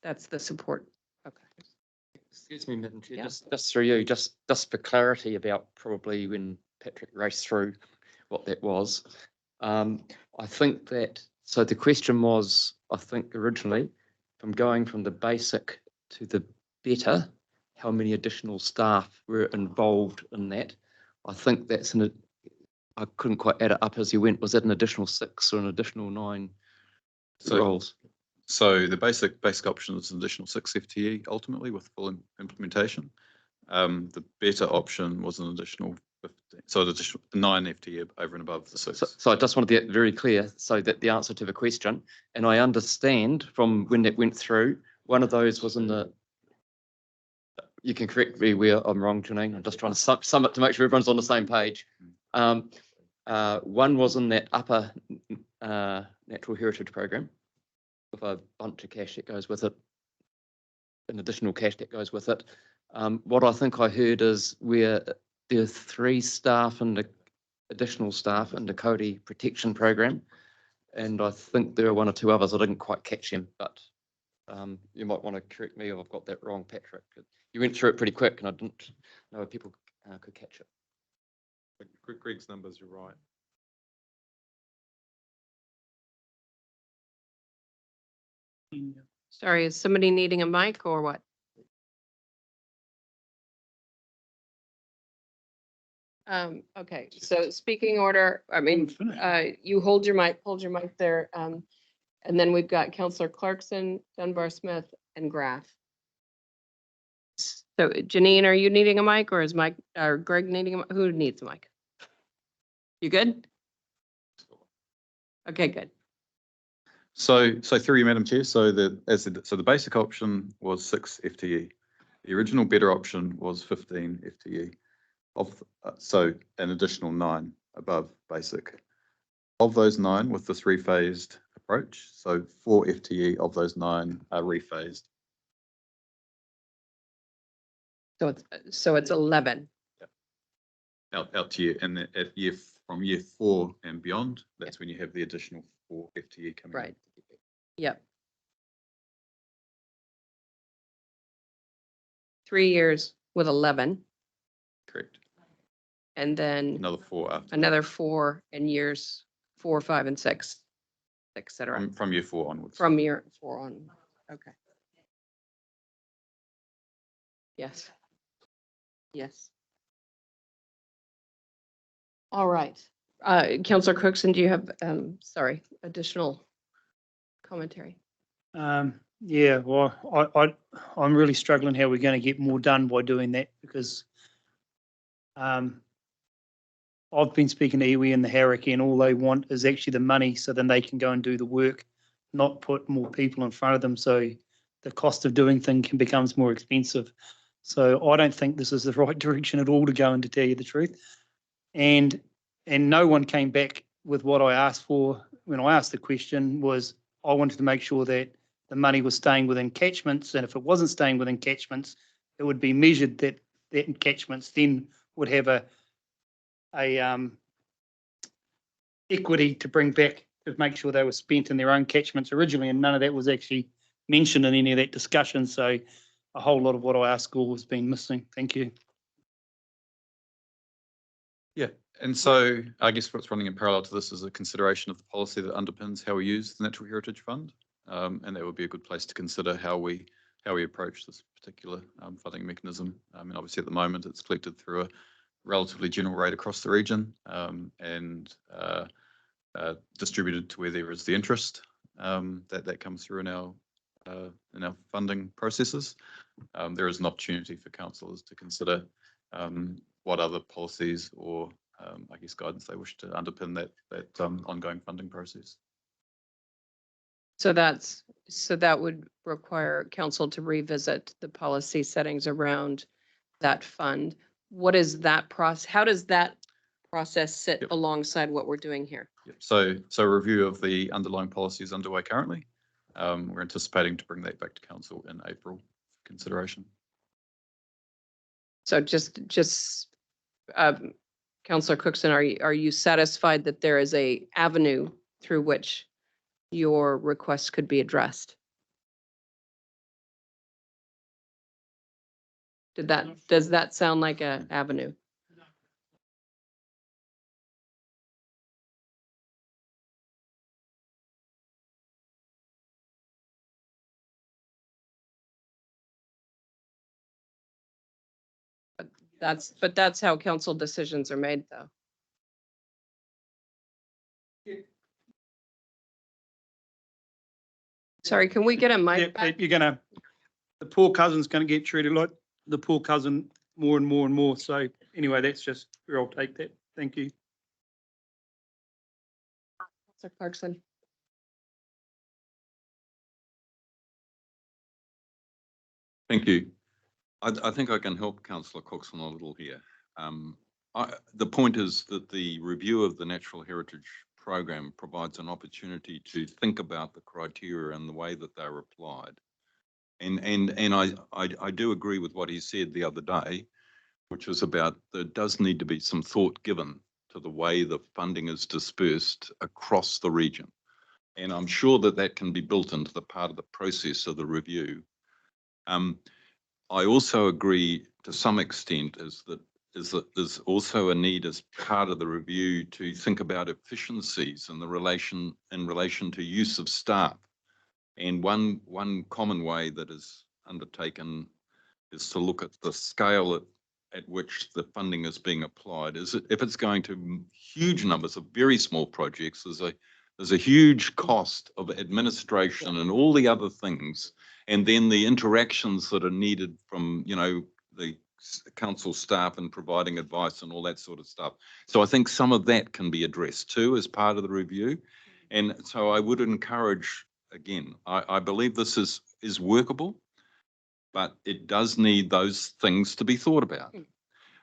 [SPEAKER 1] That's the support. Okay.
[SPEAKER 3] Excuse me, Madam Chair,
[SPEAKER 1] Yeah.
[SPEAKER 3] just through you, just for clarity about probably when Patrick raced through what that was. I think that, so the question was, I think originally, from going from the basic to the better, how many additional staff were involved in that? I think that's I couldn't quite add it up as you went. Was that an additional 6 or an additional 9 roles?
[SPEAKER 2] So the basic option is an additional 6 FTE ultimately with full implementation. The better option was an additional 15, so an additional 9 FTE over and above the 6.
[SPEAKER 3] So I just want to get very clear so that the answer to the question, and I understand from when that went through, one of those was in the, you can correct me where I'm wrong, Janine. I'm just trying to sum it to make sure everyone's on the same page. One was in that upper natural heritage program with a bunch of cash that goes with it, an additional cash that goes with it. What I think I heard is where there are 3 staff and the additional staff in the Cody protection program. And I think there are 1 or 2 others. I didn't quite catch them, but you might want to correct me if I've got that wrong, Patrick. You went through it pretty quick and I didn't know if people could catch it.
[SPEAKER 6] Greg's numbers, you're right.
[SPEAKER 1] Sorry, is somebody needing a mic or what? Okay, so speaking order, I mean, you hold your mic there. And then we've got Councillor Clarkson, Dunbar Smith, and Graff. So Janine, are you needing a mic or is Mike or Greg needing a mic? Who needs a mic? You good? Okay, good.
[SPEAKER 2] So through you, Madam Chair, so the basic option was 6 FTE. The original better option was 15 FTE. So an additional 9 above basic. Of those 9 with the 3-phased approach, so 4 FTE of those 9 are rephased.
[SPEAKER 1] So it's 11.
[SPEAKER 2] Out to year, and at year from year 4 and beyond, that's when you have the additional 4 FTE coming.
[SPEAKER 1] Right. Yep. 3 years with 11.
[SPEAKER 2] Correct.
[SPEAKER 1] And then
[SPEAKER 2] Another 4 after.
[SPEAKER 1] another 4 in years 4, 5, and 6, etc.
[SPEAKER 2] From year 4 onwards.
[SPEAKER 1] From year 4 on. Okay. Yes. Yes. All right. Councillor Cookson, do you have, additional commentary?
[SPEAKER 5] Yeah, well, I'm really struggling how we're going to get more done by doing that because I've been speaking to iwi and the Hauraki and all they want is actually the money so then they can go and do the work, not put more people in front of them. So the cost of doing things becomes more expensive. So I don't think this is the right direction at all to go in, to tell you the truth. And no one came back with what I asked for when I asked the question. Was I wanted to make sure that the money was staying within catchments, and if it wasn't staying within catchments, it would be measured that catchments then would have a equity to bring back to make sure they were spent in their own catchments originally, and none of that was actually mentioned in any of that discussion. So a whole lot of what I asked for has been missing. Thank you.
[SPEAKER 2] Yeah, and so I guess what's running in parallel to this is a consideration of the policy that underpins how we use the Natural Heritage Fund, and that would be a good place to consider how we approach this particular funding mechanism. I mean, obviously at the moment it's collected through a relatively general rate across the region and distributed to where there is the interest that comes through in our funding processes. There is an opportunity for councillors to consider what other policies or I guess guidance they wish to underpin that ongoing funding process.
[SPEAKER 1] So that would require council to revisit the policy settings around that fund. What is that process? How does that process sit alongside what we're doing here?
[SPEAKER 2] Yep. So a review of the underlying policies underway currently, We're anticipating to bring that back to council in April for consideration.
[SPEAKER 1] So Councillor Cookson, are you satisfied that there is a avenue through which your request could be addressed? Does that sound like an avenue? But that's how council decisions are made, though. Sorry, can we get a mic back?
[SPEAKER 14] The poor cousin's gonna get treated like the poor cousin more and more and more. So anyway, that's just where I'll take that. Thank you.
[SPEAKER 1] Councillor Clarkson.
[SPEAKER 10] Thank you. I think I can help Councillor Cookson a little here. The point is that the review of the Natural Heritage Program provides an opportunity to think about the criteria and the way that they're applied. And I do agree with what he said the other day, which was about there does need to be some thought given to the way the funding is dispersed across the region. And I'm sure that that can be built into the part of the process of the review. I also agree to some extent is that there's also a need as part of the review to think about efficiencies and in relation to use of staff. And one common way that is undertaken is to look at the scale at which the funding is being applied. If it's going to huge numbers of very small projects, there's a huge cost of administration and all the other things, and then the interactions that are needed from, the council staff and providing advice and all that sort of stuff. So I think some of that can be addressed too as part of the review. And so I would encourage, again, I believe this is workable, but it does need those things to be thought about.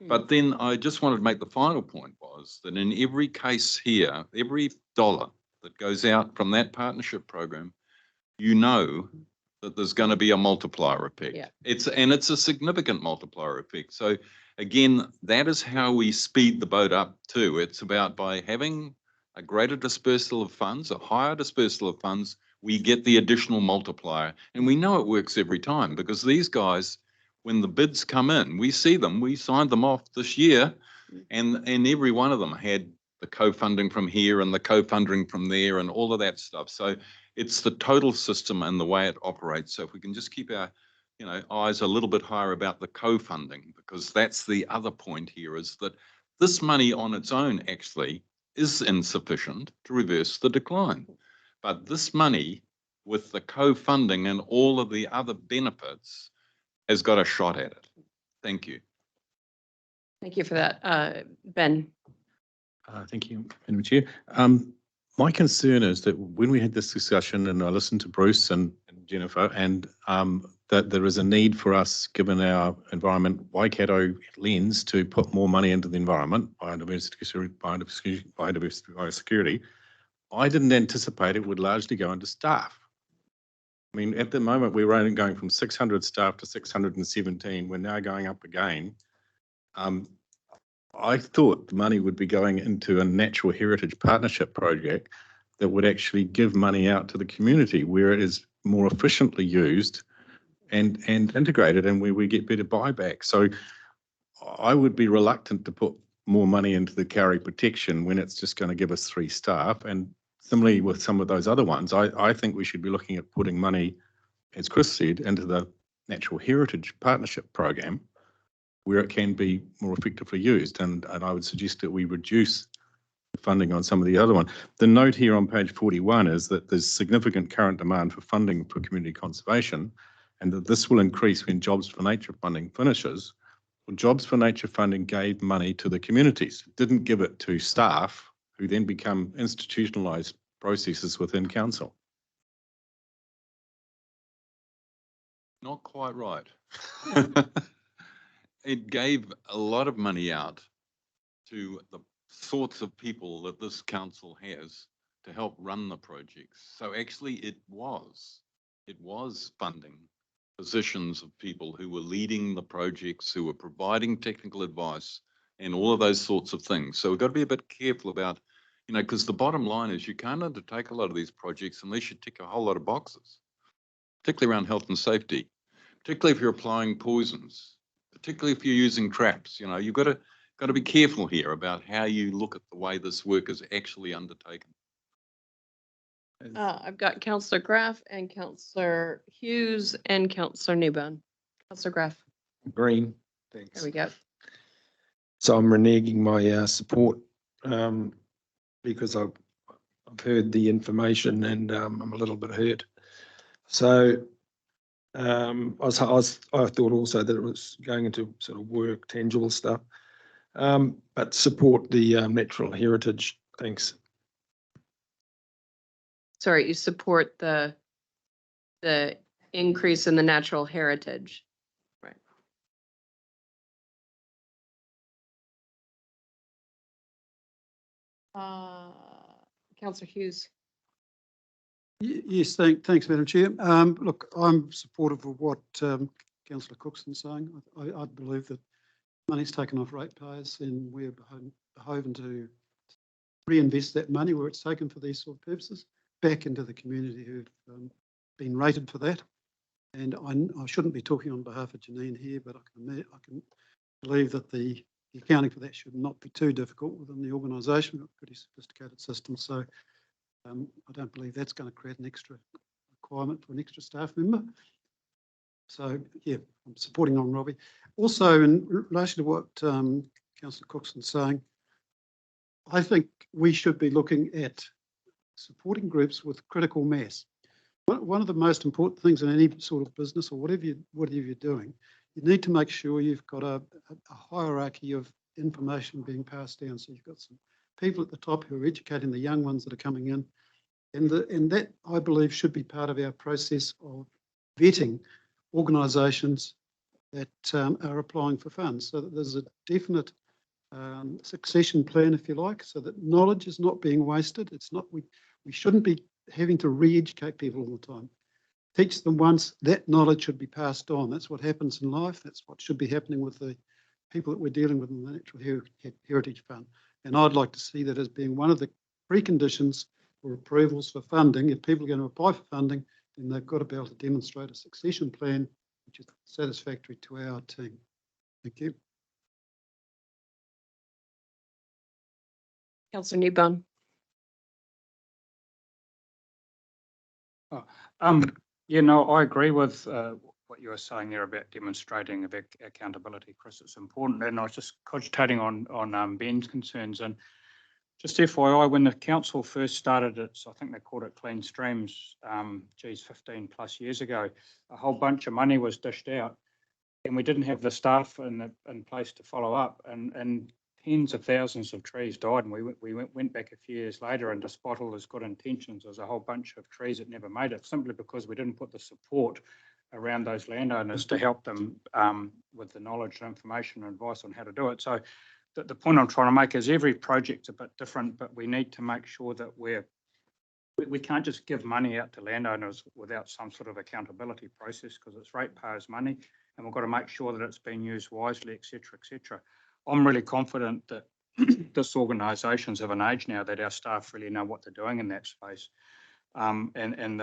[SPEAKER 10] But then I just wanted to make the final point was that in every case here, every dollar that goes out from that partnership program, that there's going to be a multiplier effect.
[SPEAKER 1] Yeah.
[SPEAKER 10] It's a significant multiplier effect. So again, that is how we speed the boat up too. It's about by having a greater dispersal of funds, a higher dispersal of funds, we get the additional multiplier. And we know it works every time because these guys, when the bids come in, we see them, we signed them off this year, and every one of them had the co-funding from here and the co-funding from there and all of that stuff. So it's the total system and the way it operates. So if we can just keep our eyes a little bit higher about the co-funding, because that's the other point here, is that this money on its own actually is insufficient to reverse the decline. But this money with the co-funding and all of the other benefits has got a shot at it. Thank you.
[SPEAKER 1] Thank you for that. Ben.
[SPEAKER 9] Thank you, Madam Chair. My concern is that when we had this discussion, and I listened to Bruce and Jennifer, and that there is a need for us, given our environment Waikato lens, to put more money into the environment, biosecurity. I didn't anticipate it would largely go into staff. I mean, at the moment, we're only going from 600 staff to 617. We're now going up again. I thought the money would be going into a natural heritage partnership project that would actually give money out to the community where it is more efficiently used and integrated, and where we get better buyback. So I would be reluctant to put more money into the carry protection when it's just going to give us 3 staff. And similarly with some of those other ones, I think we should be looking at putting money, as Chris said, into the natural heritage partnership program where it can be more effectively used. And I would suggest that we reduce the funding on some of the other one. The note here on page 41 is that there's significant current demand for funding for community conservation, and that this will increase when Jobs for Nature funding finishes. Well, Jobs for Nature funding gave money to the communities, it didn't give it to staff who then become institutionalised processes within council.
[SPEAKER 10] Not quite right. It gave a lot of money out to the sorts of people that this council has to help run the projects. So actually it was funding positions of people who were leading the projects, who were providing technical advice and all of those sorts of things. So we've got to be a bit careful about, you know, because the bottom line is you can't undertake a lot of these projects unless you tick a whole lot of boxes, particularly around health and safety, particularly if you're applying poisons, particularly if you're using traps. You know, you've got to be careful here about how you look at the way this work is actually undertaken.
[SPEAKER 1] I've got Councillor Graff and Councillor Hughes and Councillor Newburn. Councillor Graff,
[SPEAKER 12] Green,
[SPEAKER 1] there
[SPEAKER 12] thanks.
[SPEAKER 1] we go.
[SPEAKER 12] So I'm reneging my support because I've heard the information and I'm a little bit hurt. So I thought also that it was going into sort of work, tangible stuff, but support the natural heritage. Thanks.
[SPEAKER 1] Sorry, you support the increase in the natural heritage. Right. Councillor Hughes.
[SPEAKER 11] Yes, thanks, Madam Chair. Look, I'm supportive of what Councillor Cookson's saying. I believe that money's taken off ratepayers and we're beholden to reinvest that money where it's taken for these sort of purposes back into the community who've been rated for that. And I shouldn't be talking on behalf of Janine here, but I can believe that the accounting for that should not be too difficult within the organisation. We've got a pretty sophisticated system, so I don't believe that's going to create an extra requirement for an extra staff member. So yeah, I'm supporting on Robbie. Also, in relation to what Councillor Cookson's saying, I think we should be looking at supporting groups with critical mass. One of the most important things in any sort of business or whatever you're doing, you need to make sure you've got a hierarchy of information being passed down. So you've got some people at the top who are educating the young ones that are coming in. And that, I believe, should be part of our process of vetting organisations that are applying for funds, so that there's a definite succession plan, if you like, so that knowledge is not being wasted. It's not, we shouldn't be having to re-educate people all the time. Teach them once, that knowledge should be passed on. That's what happens in life. That's what should be happening with the people that we're dealing with in the Natural Heritage Fund. And I'd like to see that as being one of the preconditions for approvals for funding. If people are going to apply for funding, then they've got to be able to demonstrate a succession plan which is satisfactory to our team. Thank you.
[SPEAKER 1] Councillor Newburn.
[SPEAKER 5] Yeah, no, I agree with what you were saying there about demonstrating accountability, Chris. It's important, and I was just cogitating on Ben's concerns. And just FYI, when the council first started it, so I think they called it Clean Streams, 15 plus years ago, a whole bunch of money was dished out, and we didn't have the staff in place to follow up, and tens of thousands of trees died. And we went back a few years later, and despite all those good intentions, there was a whole bunch of trees that never made it, simply because we didn't put the support around those landowners to help them with the knowledge and information and advice on how to do it. So the point I'm trying to make is every project's a bit different, but we need to make sure that we can't just give money out to landowners without some sort of accountability process, because it's ratepayers' money, and we've got to make sure that it's being used wisely, et cetera, et cetera. I'm really confident that this organisation's of an age now that our staff really know what they're doing in that space, and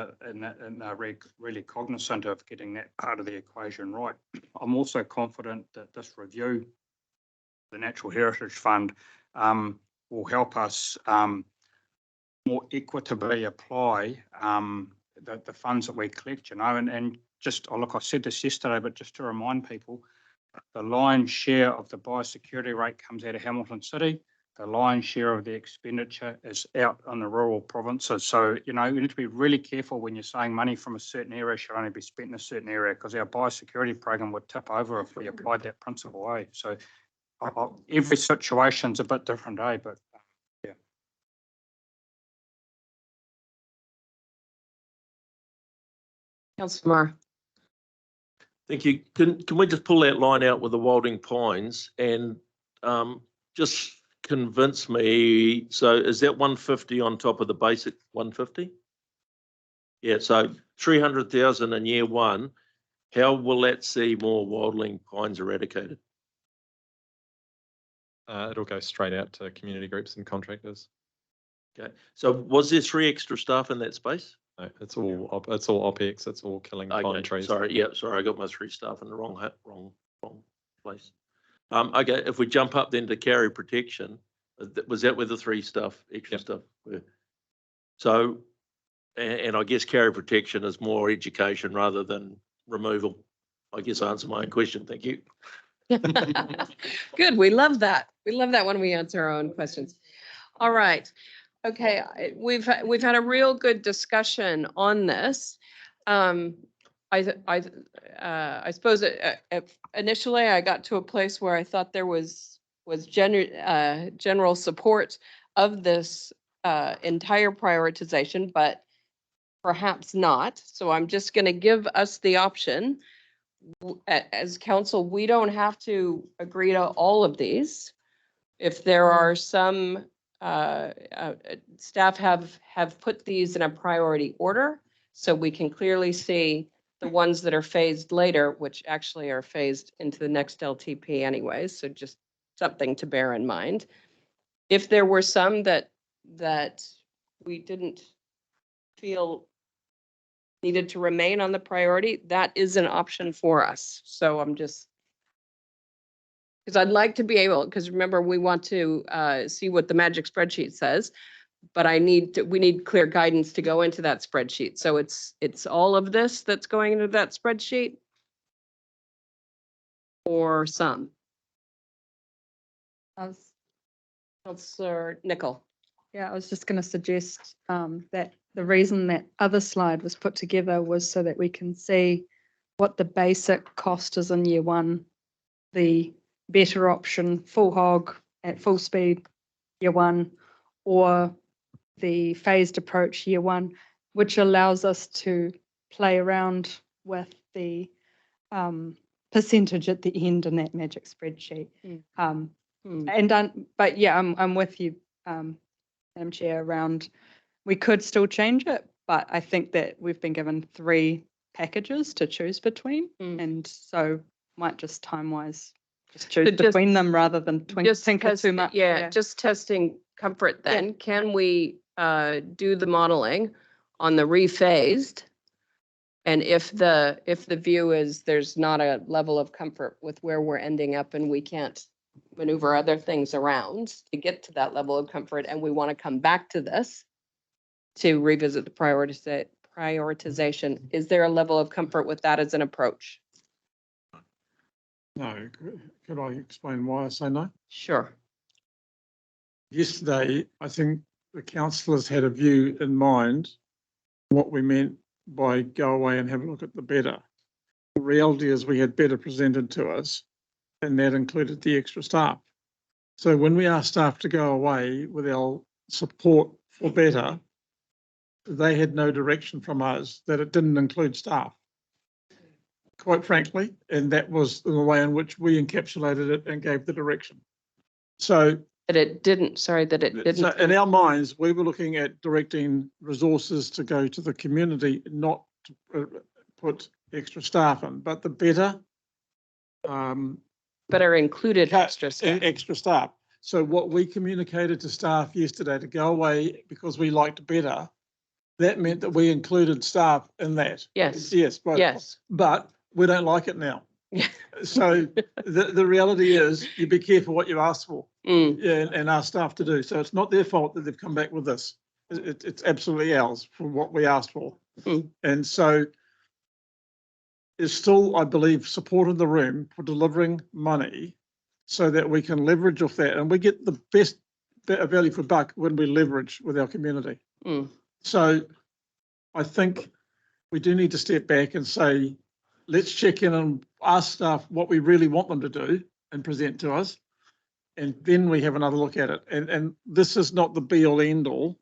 [SPEAKER 5] they're really cognizant of getting that part of the equation right. I'm also confident that this review, the Natural Heritage Fund, will help us more equitably apply the funds that we collect, you know, and just, oh, look, I said this yesterday, but just to remind people, the lion's share of the biosecurity rate comes out of Hamilton City. The lion's share of the expenditure is out on the rural provinces. So, you know, you need to be really careful when you're saying money from a certain area should only be spent in a certain area, because our biosecurity program would tip over if we applied that principle, eh? So every situation's a bit different, eh? But yeah.
[SPEAKER 1] Councillor Marr.
[SPEAKER 13] Thank you. Can we just pull that line out with the Wilding Pines and just convince me. So is that 150 on top of the basic 150? Yeah, so 300,000 in year one. How will that see more wildling pines eradicated?
[SPEAKER 6] It'll go straight out to community groups and contractors.
[SPEAKER 13] Okay, so was there 3 extra staff in that space?
[SPEAKER 6] No, it's all OPEX. It's all killing pine
[SPEAKER 13] Okay,
[SPEAKER 6] trees.
[SPEAKER 13] sorry, yeah, sorry, I got my 3 staff in the wrong place. Okay, if we jump up then to carry protection, was that where the 3 staff, extra
[SPEAKER 6] Yep.
[SPEAKER 13] stuff were? So, and I guess carry protection is more education rather than removal. I guess I answered my own question, thank you.
[SPEAKER 1] Good, we love that. We love that when we answer our own questions. All right. Okay, we've had a real good discussion on this. I suppose initially I got to a place where I thought there was general support of this entire prioritization, but perhaps not. So I'm just going to give us the option. As council, we don't have to agree to all of these. If there are some, staff have put these in a priority order, so we can clearly see the ones that are phased later, which actually are phased into the next LTP anyways, so just something to bear in mind. If there were some that we didn't feel needed to remain on the priority, that is an option for us. So I'm just, because I'd like to be able, because remember, we want to see what the magic spreadsheet says, but we need clear guidance to go into that spreadsheet. So it's all of this that's going into that spreadsheet, or some. Councillor Nicol.
[SPEAKER 8] Yeah, I was just going to suggest that the reason that other slide was put together was so that we can see what the basic cost is in year one, the better option, full hog at full speed, year one, or the phased approach year one, which allows us to play around with the percentage at the end in that magic spreadsheet. But yeah, I'm with you, Madam Chair, around we could still change it, but I think that we've been given 3 packages to choose between, and so might just time-wise just choose between them rather than tinker too much.
[SPEAKER 1] Yeah, just testing comfort then. Can we do the modeling on the rephased? And if the view is there's not a level of comfort with where we're ending up and we can't maneuver other things around to get to that level of comfort, and we want to come back to this to revisit the prioritization, is there a level of comfort with that as an approach?
[SPEAKER 4] No, could I explain why I say no?
[SPEAKER 1] Sure.
[SPEAKER 4] Yesterday, I think the councillors had a view in mind what we meant by go away and have a look at the better. The reality is we had better presented to us, and that included the extra staff. So when we asked staff to go away with our support for better, they had no direction from us that it didn't include staff, quite frankly, and that was the way in which we encapsulated it and gave the direction. So
[SPEAKER 1] that it didn't. So in
[SPEAKER 4] our minds, we were looking at directing resources to go to the community, not to put extra staff in, but the better.
[SPEAKER 1] Better included extra
[SPEAKER 4] staff. So what we communicated to staff yesterday to go away because we liked better, that meant that we included staff in that.
[SPEAKER 1] Yes.
[SPEAKER 4] Yes. Right.
[SPEAKER 1] Yes.
[SPEAKER 4] But we don't like it now. So the reality is you be careful what you ask for and ask staff to do. So it's not their fault that they've come back with this. It's absolutely ours for what we asked for. And so there's still, I believe, support in the room for delivering money so that we can leverage off that. And we get the best value for buck when we leverage with our community. So I think we do need to step back and say, let's check in and ask staff what we really want them to do and present to us. And then we have another look at it. And this is not the be all end all.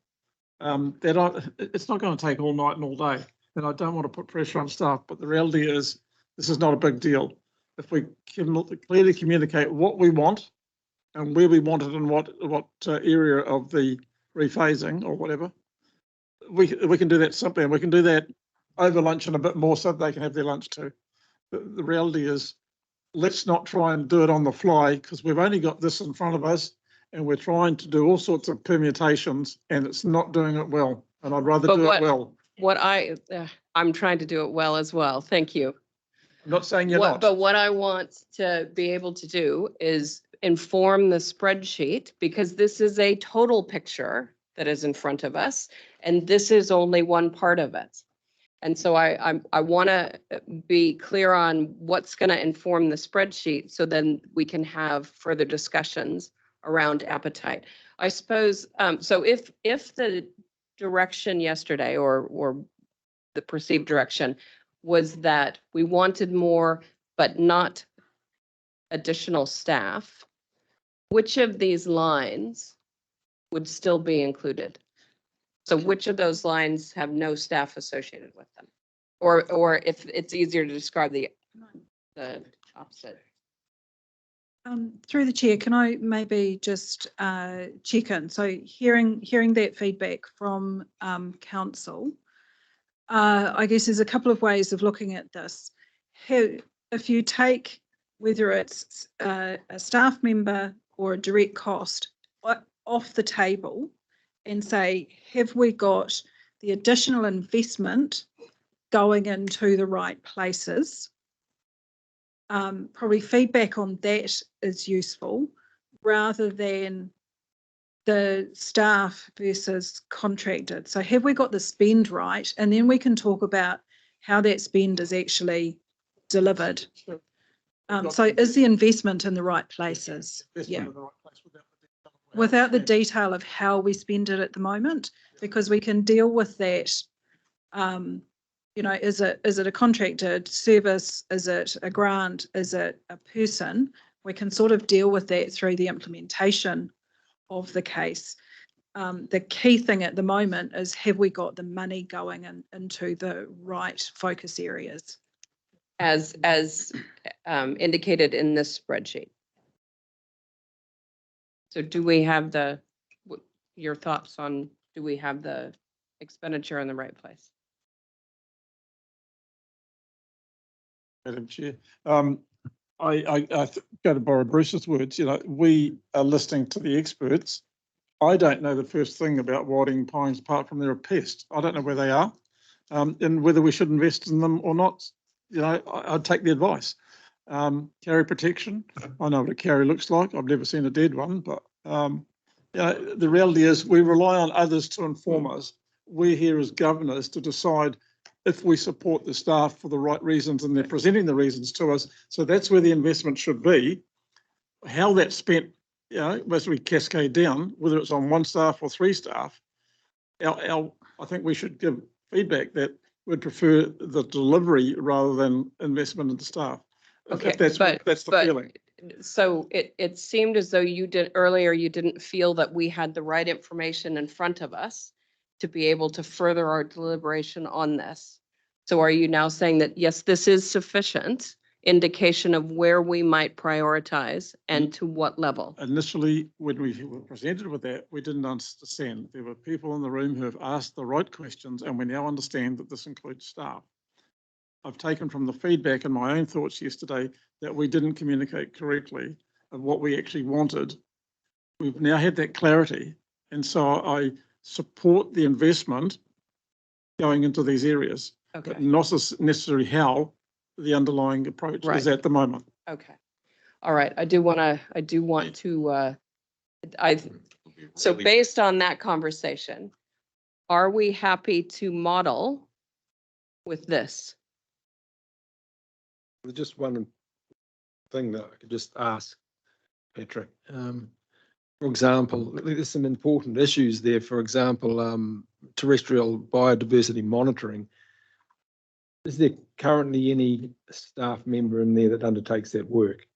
[SPEAKER 4] It's not going to take all night and all day. And I don't want to put pressure on staff, but the reality is this is not a big deal. If we can clearly communicate what we want and where we want it and what area of the rephasing or whatever, we can do that simply, and we can do that over lunch and a bit more so they can have their lunch too. The reality is, let's not try and do it on the fly, because we've only got this in front of us and we're trying to do all sorts of permutations and it's not doing it well. And I'd rather
[SPEAKER 1] But
[SPEAKER 4] do
[SPEAKER 1] what-
[SPEAKER 4] it well.
[SPEAKER 1] What I'm trying to do it well as well. Thank you.
[SPEAKER 4] I'm not saying you're not.
[SPEAKER 1] But what I want to be able to do is inform the spreadsheet, because this is a total picture that is in front of us, and this is only one part of it. And so I want to be clear on what's going to inform the spreadsheet, so then we can have further discussions around appetite. I suppose, so if the direction yesterday or the perceived direction was that we wanted more, but not additional staff, which of these lines would still be included? So which of those lines have no staff associated with them? Or if it's easier to describe the opposite.
[SPEAKER 7] Through the chair, can I maybe just check in? So hearing that feedback from council, I guess there's a couple of ways of looking at this. If you take whether it's a staff member or a direct cost off the table and say, have we got the additional investment going into the right places? Probably feedback on that is useful, rather than the staff versus contracted. So have we got the spend right? And then we can talk about how that spend is actually delivered. So is the investment in the right places? Yeah. Without the detail of how we spend it at the moment, because we can deal with that. You know, is it a contracted service? Is it a grant? Is it a person? We can sort of deal with that through the implementation of the case. The key thing at the moment is, have we got the money going into the right focus areas?
[SPEAKER 1] As indicated in this spreadsheet. So do we have your thoughts on, do we have the expenditure in the right place?
[SPEAKER 4] Madam Chair, I go to borrow Bruce's words, you know, we are listening to the experts. I don't know the first thing about Wading Pines apart from they're a pest. I don't know where they are, and whether we should invest in them or not. You know, I'd take the advice. Carry protection. I know what a carry looks like. I've never seen a dead one, but you know, the reality is we rely on others to inform us. We're here as governors to decide if we support the staff for the right reasons, and they're presenting the reasons to us. So that's where the investment should be. How that's spent, you know, as we cascade down, whether it's on one staff or three staff, I think we should give feedback that we'd prefer the delivery rather than investment in the staff.
[SPEAKER 1] Okay,
[SPEAKER 4] If that's the feeling.
[SPEAKER 1] So it seemed as though you didn't feel that we had the right information in front of us to be able to further our deliberation on this. So are you now saying that, yes, this is sufficient indication of where we might prioritize and to what level?
[SPEAKER 4] Initially, when we were presented with that, we didn't understand. There were people in the room who have asked the right questions, and we now understand that this includes staff. I've taken from the feedback and my own thoughts yesterday that we didn't communicate correctly of what we actually wanted. We've now had that clarity, and so I support the investment going into these areas, but not necessarily how the underlying approach is at the moment.
[SPEAKER 1] Okay. All right. I do want to, so based on that conversation, are we happy to model with this?
[SPEAKER 12] There's just one thing that I could just ask, Patrick. For example, there's some important issues there. For example, terrestrial biodiversity monitoring. Is there currently any staff member in there that undertakes that work?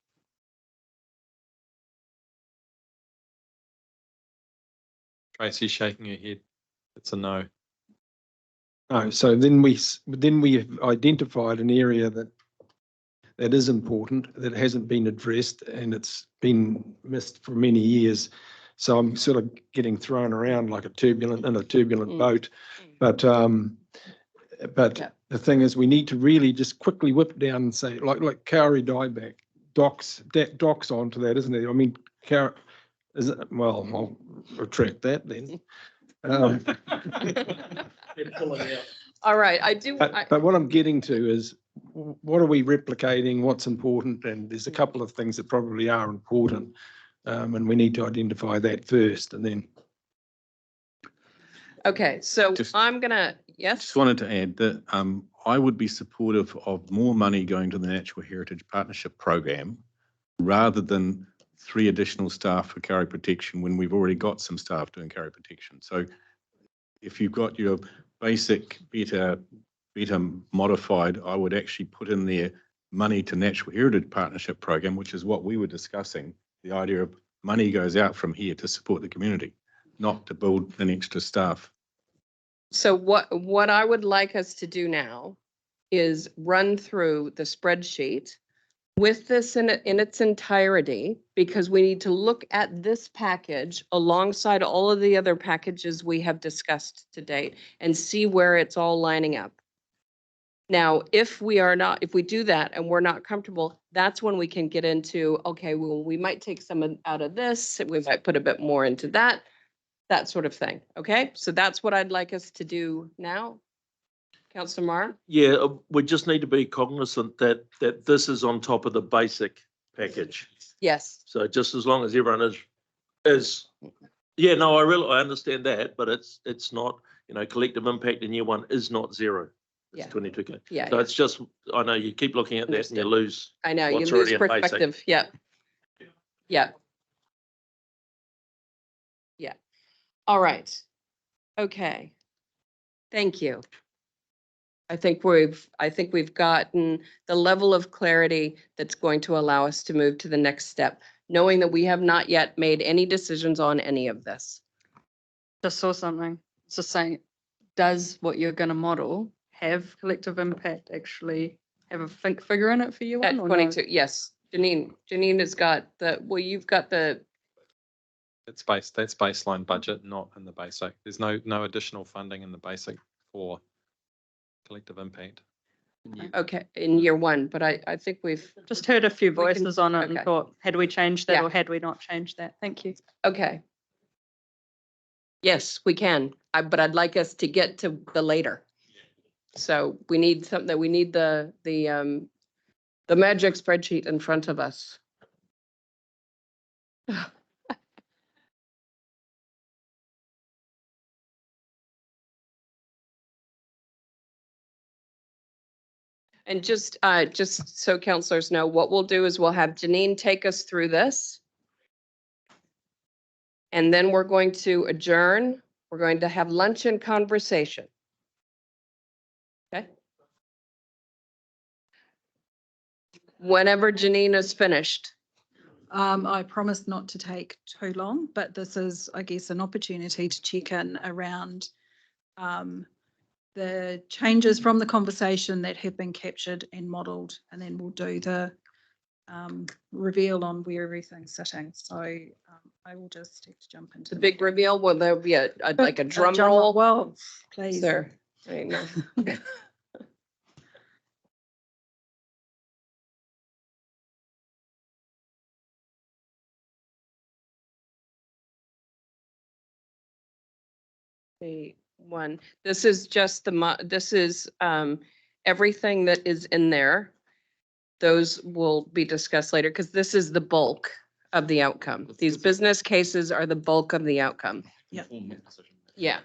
[SPEAKER 6] Tracy's shaking her head. It's a no.
[SPEAKER 12] No. So then we have identified an area that that is important, that hasn't been addressed, and it's been missed for many years. So I'm sort of getting thrown around like a turbulent boat. But
[SPEAKER 1] Yeah.
[SPEAKER 12] the thing is, we need to really just quickly whip down and say, like Kauri dieback, docks onto that, isn't it? I mean, is it, well, I'll retract that then.
[SPEAKER 1] All right,
[SPEAKER 12] But what I'm getting to is, what are we replicating? What's important? And there's a couple of things that probably are important. And we need to identify that first, and then.
[SPEAKER 1] okay, so
[SPEAKER 9] Just-
[SPEAKER 1] I'm gonna, yes?
[SPEAKER 9] Just wanted to add that I would be supportive of more money going to the Natural Heritage Partnership Program rather than 3 additional staff for carry protection when we've already got some staff doing carry protection. So if you've got your basic better modified, I would actually put in there money to Natural Heritage Partnership Program, which is what we were discussing. The idea of money goes out from here to support the community, not to build an extra staff.
[SPEAKER 1] So what I would like us to do now is run through the spreadsheet with this in its entirety, because we need to look at this package alongside all of the other packages we have discussed to date and see where it's all lining up. Now, if we do that and we're not comfortable, that's when we can get into, okay, well, we might take some out of this, we might put a bit more into that sort of thing. Okay, so that's what I'd like us to do now. Councillor Marr?
[SPEAKER 13] Yeah, we just need to be cognizant that this is on top of the basic package.
[SPEAKER 1] Yes.
[SPEAKER 13] So just as long as everyone is, yeah, no, I understand that, but it's not, collective impact in year 1 is not 0. It's
[SPEAKER 1] Yeah.
[SPEAKER 13] 22K.
[SPEAKER 1] Yeah.
[SPEAKER 13] So it's just, I know you keep looking at that and you lose.
[SPEAKER 1] I know, you
[SPEAKER 13] what's
[SPEAKER 1] lose
[SPEAKER 13] already in basic.
[SPEAKER 1] perspective. Yeah. Yeah. Yeah. All right. Okay. Thank you. I think we've gotten the level of clarity that's going to allow us to move to the next step, knowing that we have not yet made any decisions on any of this.
[SPEAKER 8] Just saw something. It's just saying, does what you're going to model have collective impact actually have a figure in it for you?
[SPEAKER 1] At
[SPEAKER 8] Or no?
[SPEAKER 1] 22, yes. Janine has got you've got the,
[SPEAKER 6] That's baseline budget, not in the basic. There's no additional funding in the basic for collective impact.
[SPEAKER 1] okay, in year 1, but I think we've,
[SPEAKER 8] Just heard a few
[SPEAKER 1] We can-
[SPEAKER 8] voices on it
[SPEAKER 1] okay.
[SPEAKER 8] and thought, had we changed that
[SPEAKER 1] Yeah.
[SPEAKER 8] or had we not changed that? Thank you.
[SPEAKER 1] okay. Yes, we can, but I'd like us to get to the later. So we need something, we need the magic spreadsheet in front of us. And just so counselors know, what we'll do is we'll have Janine take us through this. And then we're going to adjourn. We're going to have lunch and conversation. Okay? Whenever Janine is finished.
[SPEAKER 7] I promise not to take too long, but this is, I guess, an opportunity to check in around the changes from the conversation that have been captured and modelled, and then we'll do the reveal on where everything's sitting. So I will just have to jump into
[SPEAKER 1] The big reveal, will there be like a drum
[SPEAKER 7] drum
[SPEAKER 1] roll?
[SPEAKER 7] Well, please.
[SPEAKER 1] There. I know. One. This is just this is everything that is in there. Those will be discussed later because this is the bulk of the outcome. These business cases are the bulk of the outcome.
[SPEAKER 7] Yeah.
[SPEAKER 1] Yeah.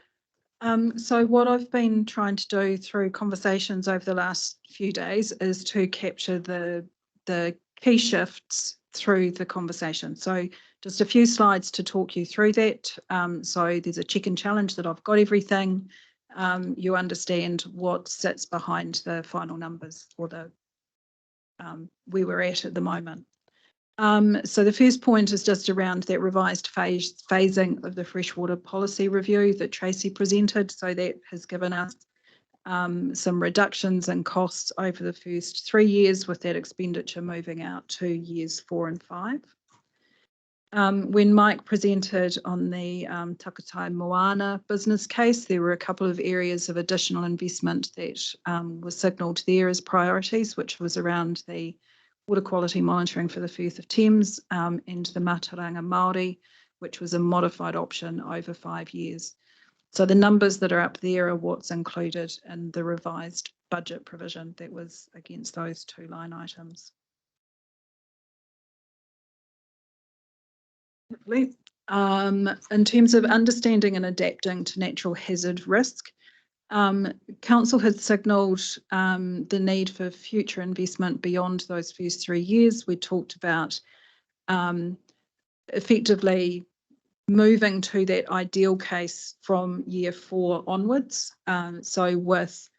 [SPEAKER 7] So what I've been trying to do through conversations over the last few days is to capture the key shifts through the conversation. So just a few slides to talk you through that. So there's a check and challenge that I've got everything. You understand what sits behind the final numbers or the where we're at the moment. So the first point is just around that revised phasing of the freshwater policy review that Tracy presented. So that has given us some reductions in costs over the first 3 years, with that expenditure moving out to years 4 and 5. When Mike presented on the Takatai Moana business case, there were a couple of areas of additional investment that was signalled there as priorities, which was around the water quality monitoring for the Firth of Thames and the Mataranga Māori, which was a modified option over 5 years. So the numbers that are up there are what's included in the revised budget provision that was against those 2 line items. In terms of understanding and adapting to natural hazard risk, Council had signalled the need for future investment beyond those first 3 years. We talked about effectively moving to that ideal case from year 4 onwards. So with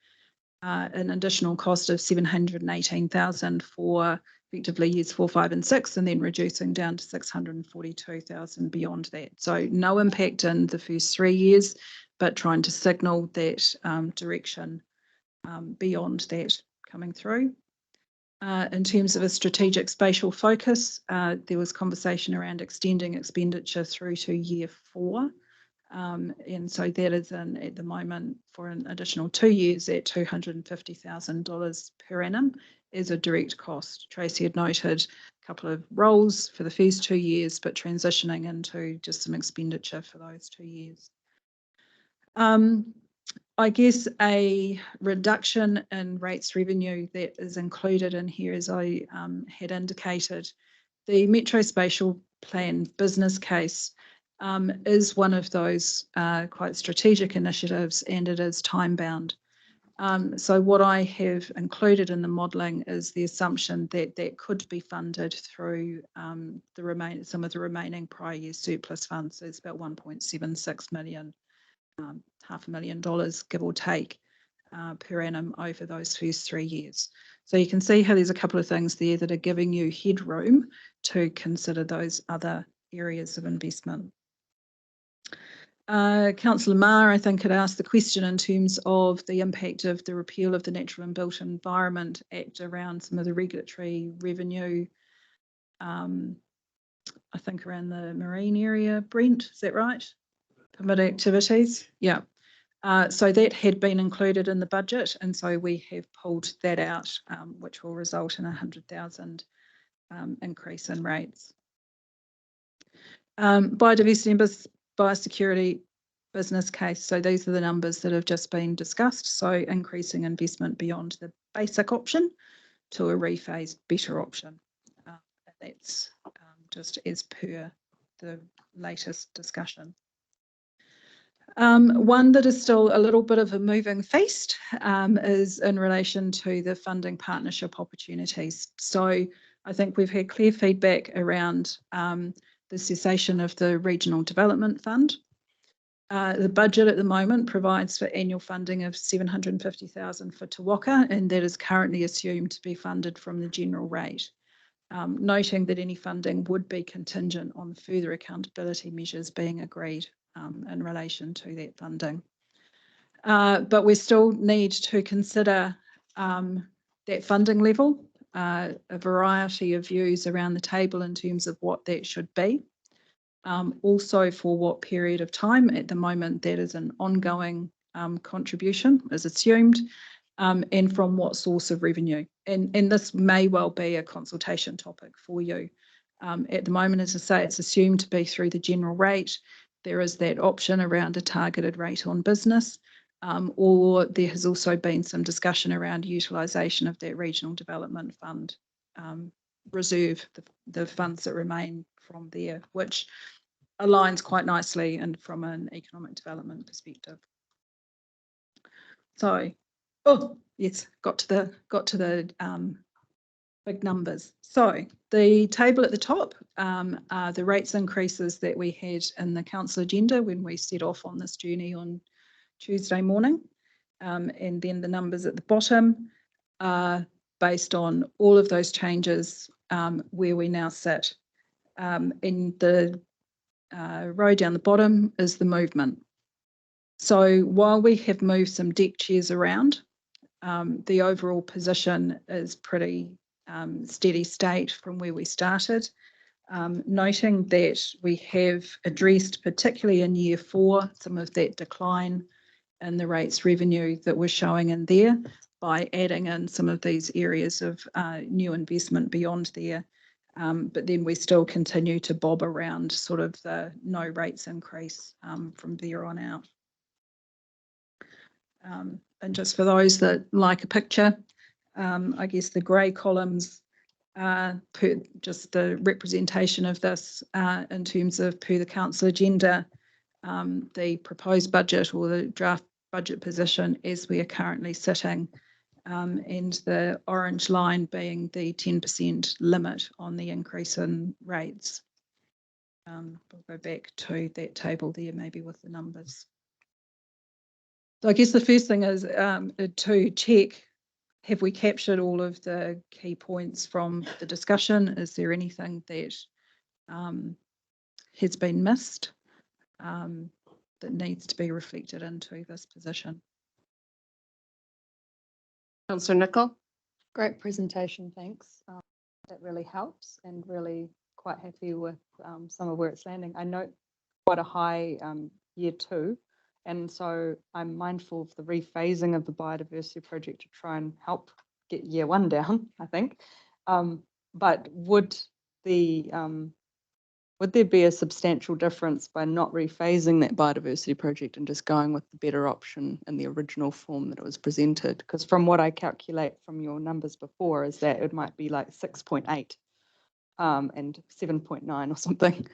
[SPEAKER 7] an additional cost of 718,000 for effectively years 4, 5 and 6, and then reducing down to 642,000 beyond that. So no impact in the first 3 years, but trying to signal that direction beyond that coming through. In terms of a strategic spatial focus, there was conversation around extending expenditure through to year 4. And so that is in at the moment for an additional 2 years at $250,000 per annum as a direct cost. Tracy had noted a couple of roles for the first 2 years, but transitioning into just some expenditure for those 2 years. I guess a reduction in rates revenue that is included in here, as I had indicated, the Metro Spatial Plan business case is one of those quite strategic initiatives, and it is time bound. So what I have included in the modelling is the assumption that that could be funded through some of the remaining prior year surplus funds. So it's about 1.76 million. $500,000, give or take, per annum over those first 3 years. So you can see how there's a couple of things there that are giving you headroom to consider those other areas of investment. Councillor Maher, I think, had asked the question in terms of the impact of the repeal of the Natural and Built Environment Act around some of the regulatory revenue, I think around the marine area. Brent, is that right? Permit activities, yeah. So that had been included in the budget, and so we have pulled that out, which will result in 100,000 increase in rates. Biodiversity and biosecurity business case. So these are the numbers that have just been discussed. So increasing investment beyond the basic option to a rephased better option. That's just as per the latest discussion. One that is still a little bit of a moving feast is in relation to the funding partnership opportunities. So I think we've had clear feedback around the cessation of the Regional Development Fund. The budget at the moment provides for annual funding of 750,000 for Te Waka, and that is currently assumed to be funded from the general rate. Noting that any funding would be contingent on further accountability measures being agreed in relation to that funding. But we still need to consider that funding level, a variety of views around the table in terms of what that should be. Also for what period of time. At the moment, that is an ongoing contribution as assumed, and from what source of revenue. And this may well be a consultation topic for you. At the moment, as I say, it's assumed to be through the general rate. There is that option around a targeted rate on business, or there has also been some discussion around utilisation of that Regional Development Fund reserve, the funds that remain from there, which aligns quite nicely and from an economic development perspective. So, oh yes, got to the big numbers. So the table at the top are the rates increases that we had in the council agenda when we set off on this journey on Tuesday morning. And then the numbers at the bottom are based on all of those changes where we now sit. In the row down the bottom is the movement. So while we have moved some deck chairs around, the overall position is pretty steady state from where we started. Noting that we have addressed, particularly in year 4, some of that decline in the rates revenue that we're showing in there by adding in some of these areas of new investment beyond there. But then we still continue to bob around sort of the no rates increase from there on out. And just for those that like a picture, I guess the grey columns are just the representation of this in terms of per the council agenda, the proposed budget or the draft budget position as we are currently sitting, and the orange line being the 10% limit on the increase in rates. We'll go back to that table there, maybe with the numbers. So I guess the first thing is to check, have we captured all of the key points from the discussion? Is there anything that has been missed that needs to be reflected into this position?
[SPEAKER 1] Councillor Nicol?
[SPEAKER 8] Great presentation, thanks. That really helps, and really quite happy with some of where it's landing. I note quite a high year 2, and so I'm mindful of the rephasing of the biodiversity project to try and help get year 1 down, I think. But would there be a substantial difference by not rephasing that biodiversity project and just going with the better option in the original form that it was presented? Because from what I calculate from your numbers before is that it might be like 6.8 and 7.9 or something.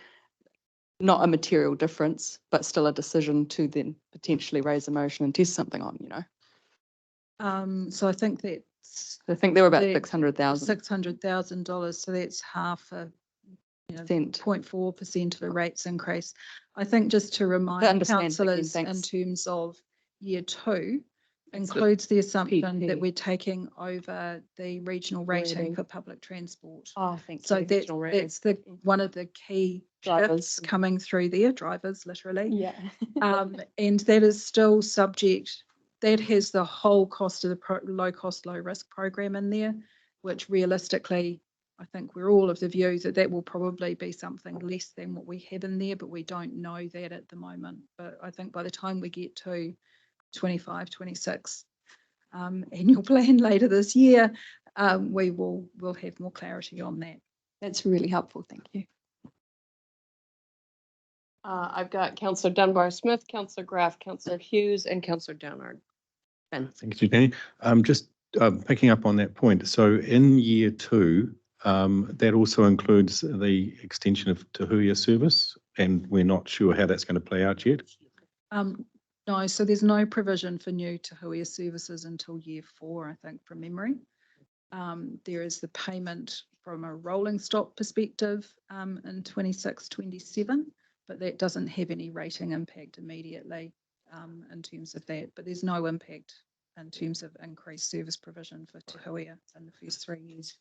[SPEAKER 8] Not a material difference, but still a decision to then potentially raise a motion and test something on, you know?
[SPEAKER 7] So I think
[SPEAKER 8] I think they were about
[SPEAKER 7] the
[SPEAKER 8] $600,000.
[SPEAKER 7] $600,000. So that's half a
[SPEAKER 8] 0.4%
[SPEAKER 7] of a rates increase. I think just to remind councillors in terms of year 2 includes the assumption that we're taking over the regional rating for public transport.
[SPEAKER 8] Oh, thank you.
[SPEAKER 7] So that's one of the key shifts coming through there, drivers literally.
[SPEAKER 8] Yeah.
[SPEAKER 7] And that is still subject, that has the whole cost of the low cost, low risk program in there, which realistically, I think we're all of the view that that will probably be something less than what we have in there, but we don't know that at the moment. But I think by the time we get to 25, 26 annual plan later this year, we'll have more clarity on that.
[SPEAKER 8] That's really helpful. Thank you.
[SPEAKER 1] I've got Councillor Dunbar-Smith, Councillor Graf, Councillor Hughes, and Councillor Downard. Ben.
[SPEAKER 9] Thank you, Jenny. Just picking up on that point. So in year 2, that also includes the extension of Te Huia service, and we're not sure how that's going to play out yet.
[SPEAKER 7] No, so there's no provision for new Te Huia services until year 4, I think, from memory. There is the payment from a rolling stock perspective in 26, 27, but that doesn't have any rating impact immediately in terms of that. But there's no impact in terms of increased service provision for Te Huia in the first 3 years.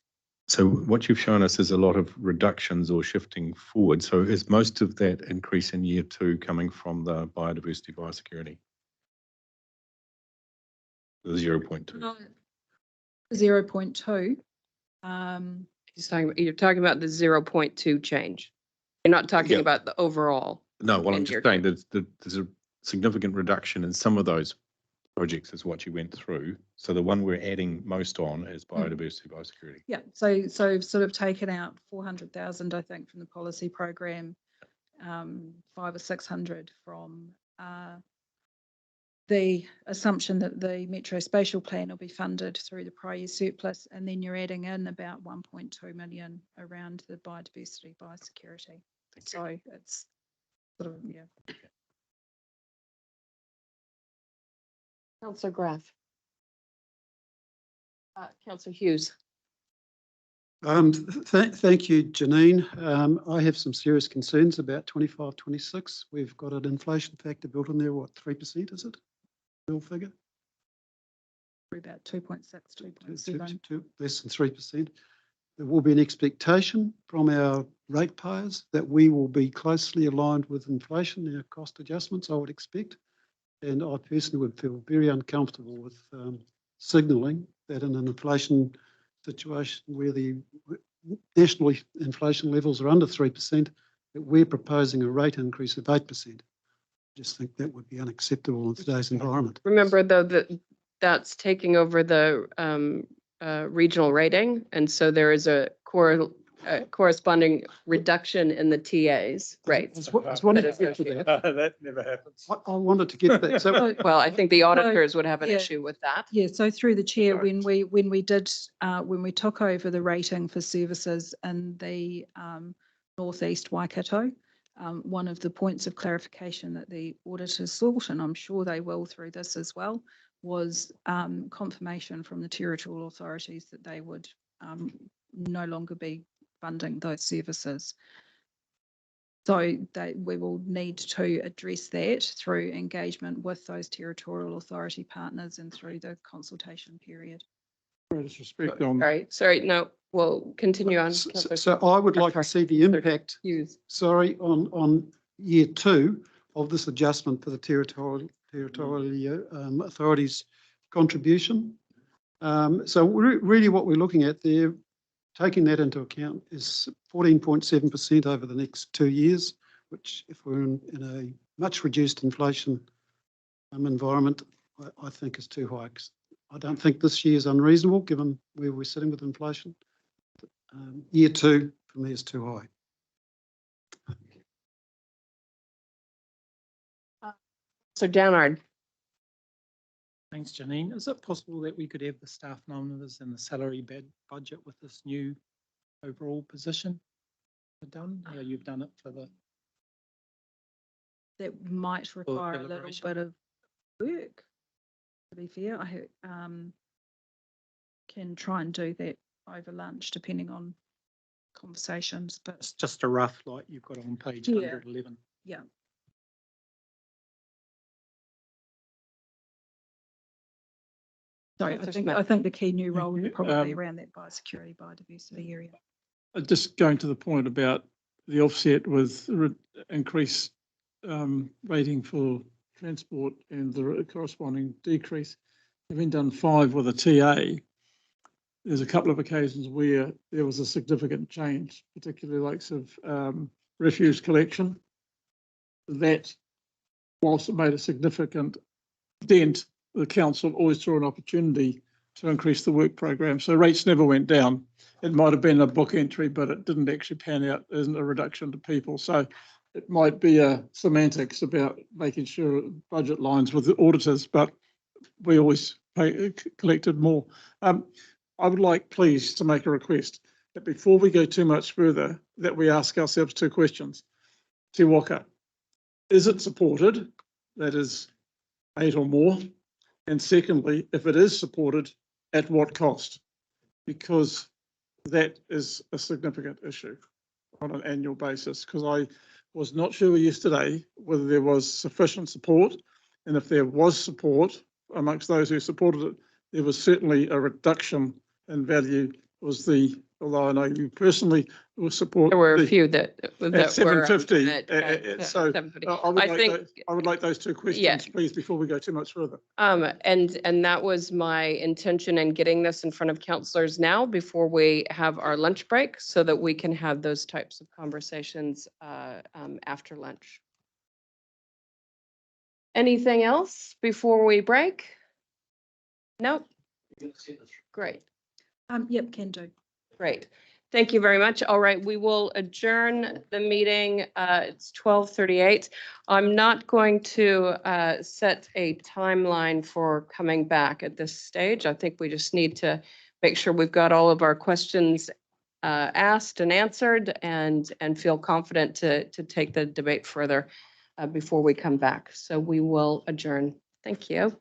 [SPEAKER 9] So what you've shown us is a lot of reductions or shifting forward. So is most of that increase in year 2 coming from the biodiversity, biosecurity? The 0.2.
[SPEAKER 7] 0.2.
[SPEAKER 1] You're talking about the 0.2 change. You're not talking about the overall.
[SPEAKER 9] No, well, I'm just saying that there's a significant reduction in some of those projects is what you went through. So the one we're adding most on is biodiversity, biosecurity.
[SPEAKER 7] Yeah, so sort of taken out 400,000, I think, from the policy program, 500 or 600 from the assumption that the Metro Spatial Plan will be funded through the prior year surplus, and then you're adding in about 1.2 million around the biodiversity, biosecurity. So it's sort of, yeah.
[SPEAKER 1] Councillor Graf. Councillor Hughes.
[SPEAKER 11] Thank you, Janine. I have some serious concerns about 25, 26. We've got an inflation factor built in there, what, 3%, is it? Real figure?
[SPEAKER 7] About 2.6, 2.7.
[SPEAKER 11] Less than 3%. There will be an expectation from our ratepayers that we will be closely aligned with inflation, our cost adjustments, I would expect. And I personally would feel very uncomfortable with signalling that in an inflation situation where the national inflation levels are under 3%, that we're proposing a rate increase of 8%. I just think that would be unacceptable in today's environment.
[SPEAKER 1] Remember, though, that that's taking over the regional rating, and so there is a corresponding reduction in the TA's rates.
[SPEAKER 11] I was wanting to get to that.
[SPEAKER 14] That never happens.
[SPEAKER 11] I wanted to get to that. So
[SPEAKER 1] Well, I think the auditors would have an
[SPEAKER 7] Yeah.
[SPEAKER 1] issue with that.
[SPEAKER 7] Yeah, so through the chair,
[SPEAKER 14] Sorry.
[SPEAKER 7] when we took over the rating for services in the northeast Waikato, one of the points of clarification that the auditors sought, and I'm sure they will through this as well, was confirmation from the territorial authorities that they would no longer be funding those services. So we will need to address that through engagement with those territorial authority partners and through the consultation period.
[SPEAKER 4] Greatest respect on.
[SPEAKER 1] Sorry, no, we'll continue on.
[SPEAKER 11] So I would like to see the impact, sorry, on year 2 of this adjustment for the territorial authorities' contribution. So really what we're looking at there, taking that into account, is 14.7% over the next 2 years, which if we're in a much reduced inflation environment, I think is too high. I don't think this year is unreasonable given where we're sitting with inflation. Year 2 for me is too high.
[SPEAKER 1] So Downard.
[SPEAKER 15] Thanks, Janine. Is it possible that we could have the staff numbers and the salary budget with this new overall position done? How you've done it for the.
[SPEAKER 7] That might require a little
[SPEAKER 15] deliberation.
[SPEAKER 7] bit of work, to be fair. I can try and do that over lunch, depending on conversations, but
[SPEAKER 15] It's just a rough, like you've got on page
[SPEAKER 7] Yeah.
[SPEAKER 15] 111.
[SPEAKER 7] yeah. Sorry, I think the key new role is probably around that biosecurity, biodiversity area.
[SPEAKER 4] Just going to the point about the offset with increased rating for transport and the corresponding decrease. Having done 5 with a TA, there's a couple of occasions where there was a significant change, particularly likes of refuse collection. That, whilst it made a significant dent, the council always saw an opportunity to increase the work program. So rates never went down. It might have been a book entry, but it didn't actually pan out as a reduction to people. So it might be a semantics about making sure budget lines with the auditors, but we always collected more. I would like, please, to make a request that before we go too much further, that we ask ourselves 2 questions. Te Waka, is it supported? That is 8 or more. And secondly, if it is supported, at what cost? Because that is a significant issue on an annual basis, because I was not sure yesterday whether there was sufficient support. And if there was support amongst those who supported it, there was certainly a reduction in value. Although I know you personally will support.
[SPEAKER 1] There were a few that
[SPEAKER 4] At 750.
[SPEAKER 1] at
[SPEAKER 4] So
[SPEAKER 1] 750.
[SPEAKER 4] I would like those 2 questions,
[SPEAKER 1] Yeah.
[SPEAKER 4] please, before we go too much further.
[SPEAKER 1] And that was my intention in getting this in front of councillors now before we have our lunch break, so that we can have those types of conversations after lunch. Anything else before we break? Nope. Great.
[SPEAKER 7] Yep, can do.
[SPEAKER 1] Great. Thank you very much. All right, we will adjourn the meeting. It's 12:38. I'm not going to set a timeline for coming back at this stage. I think we just need to make sure we've got all of our questions asked and answered, and feel confident to take the debate further before we come back. So we will adjourn. Thank you.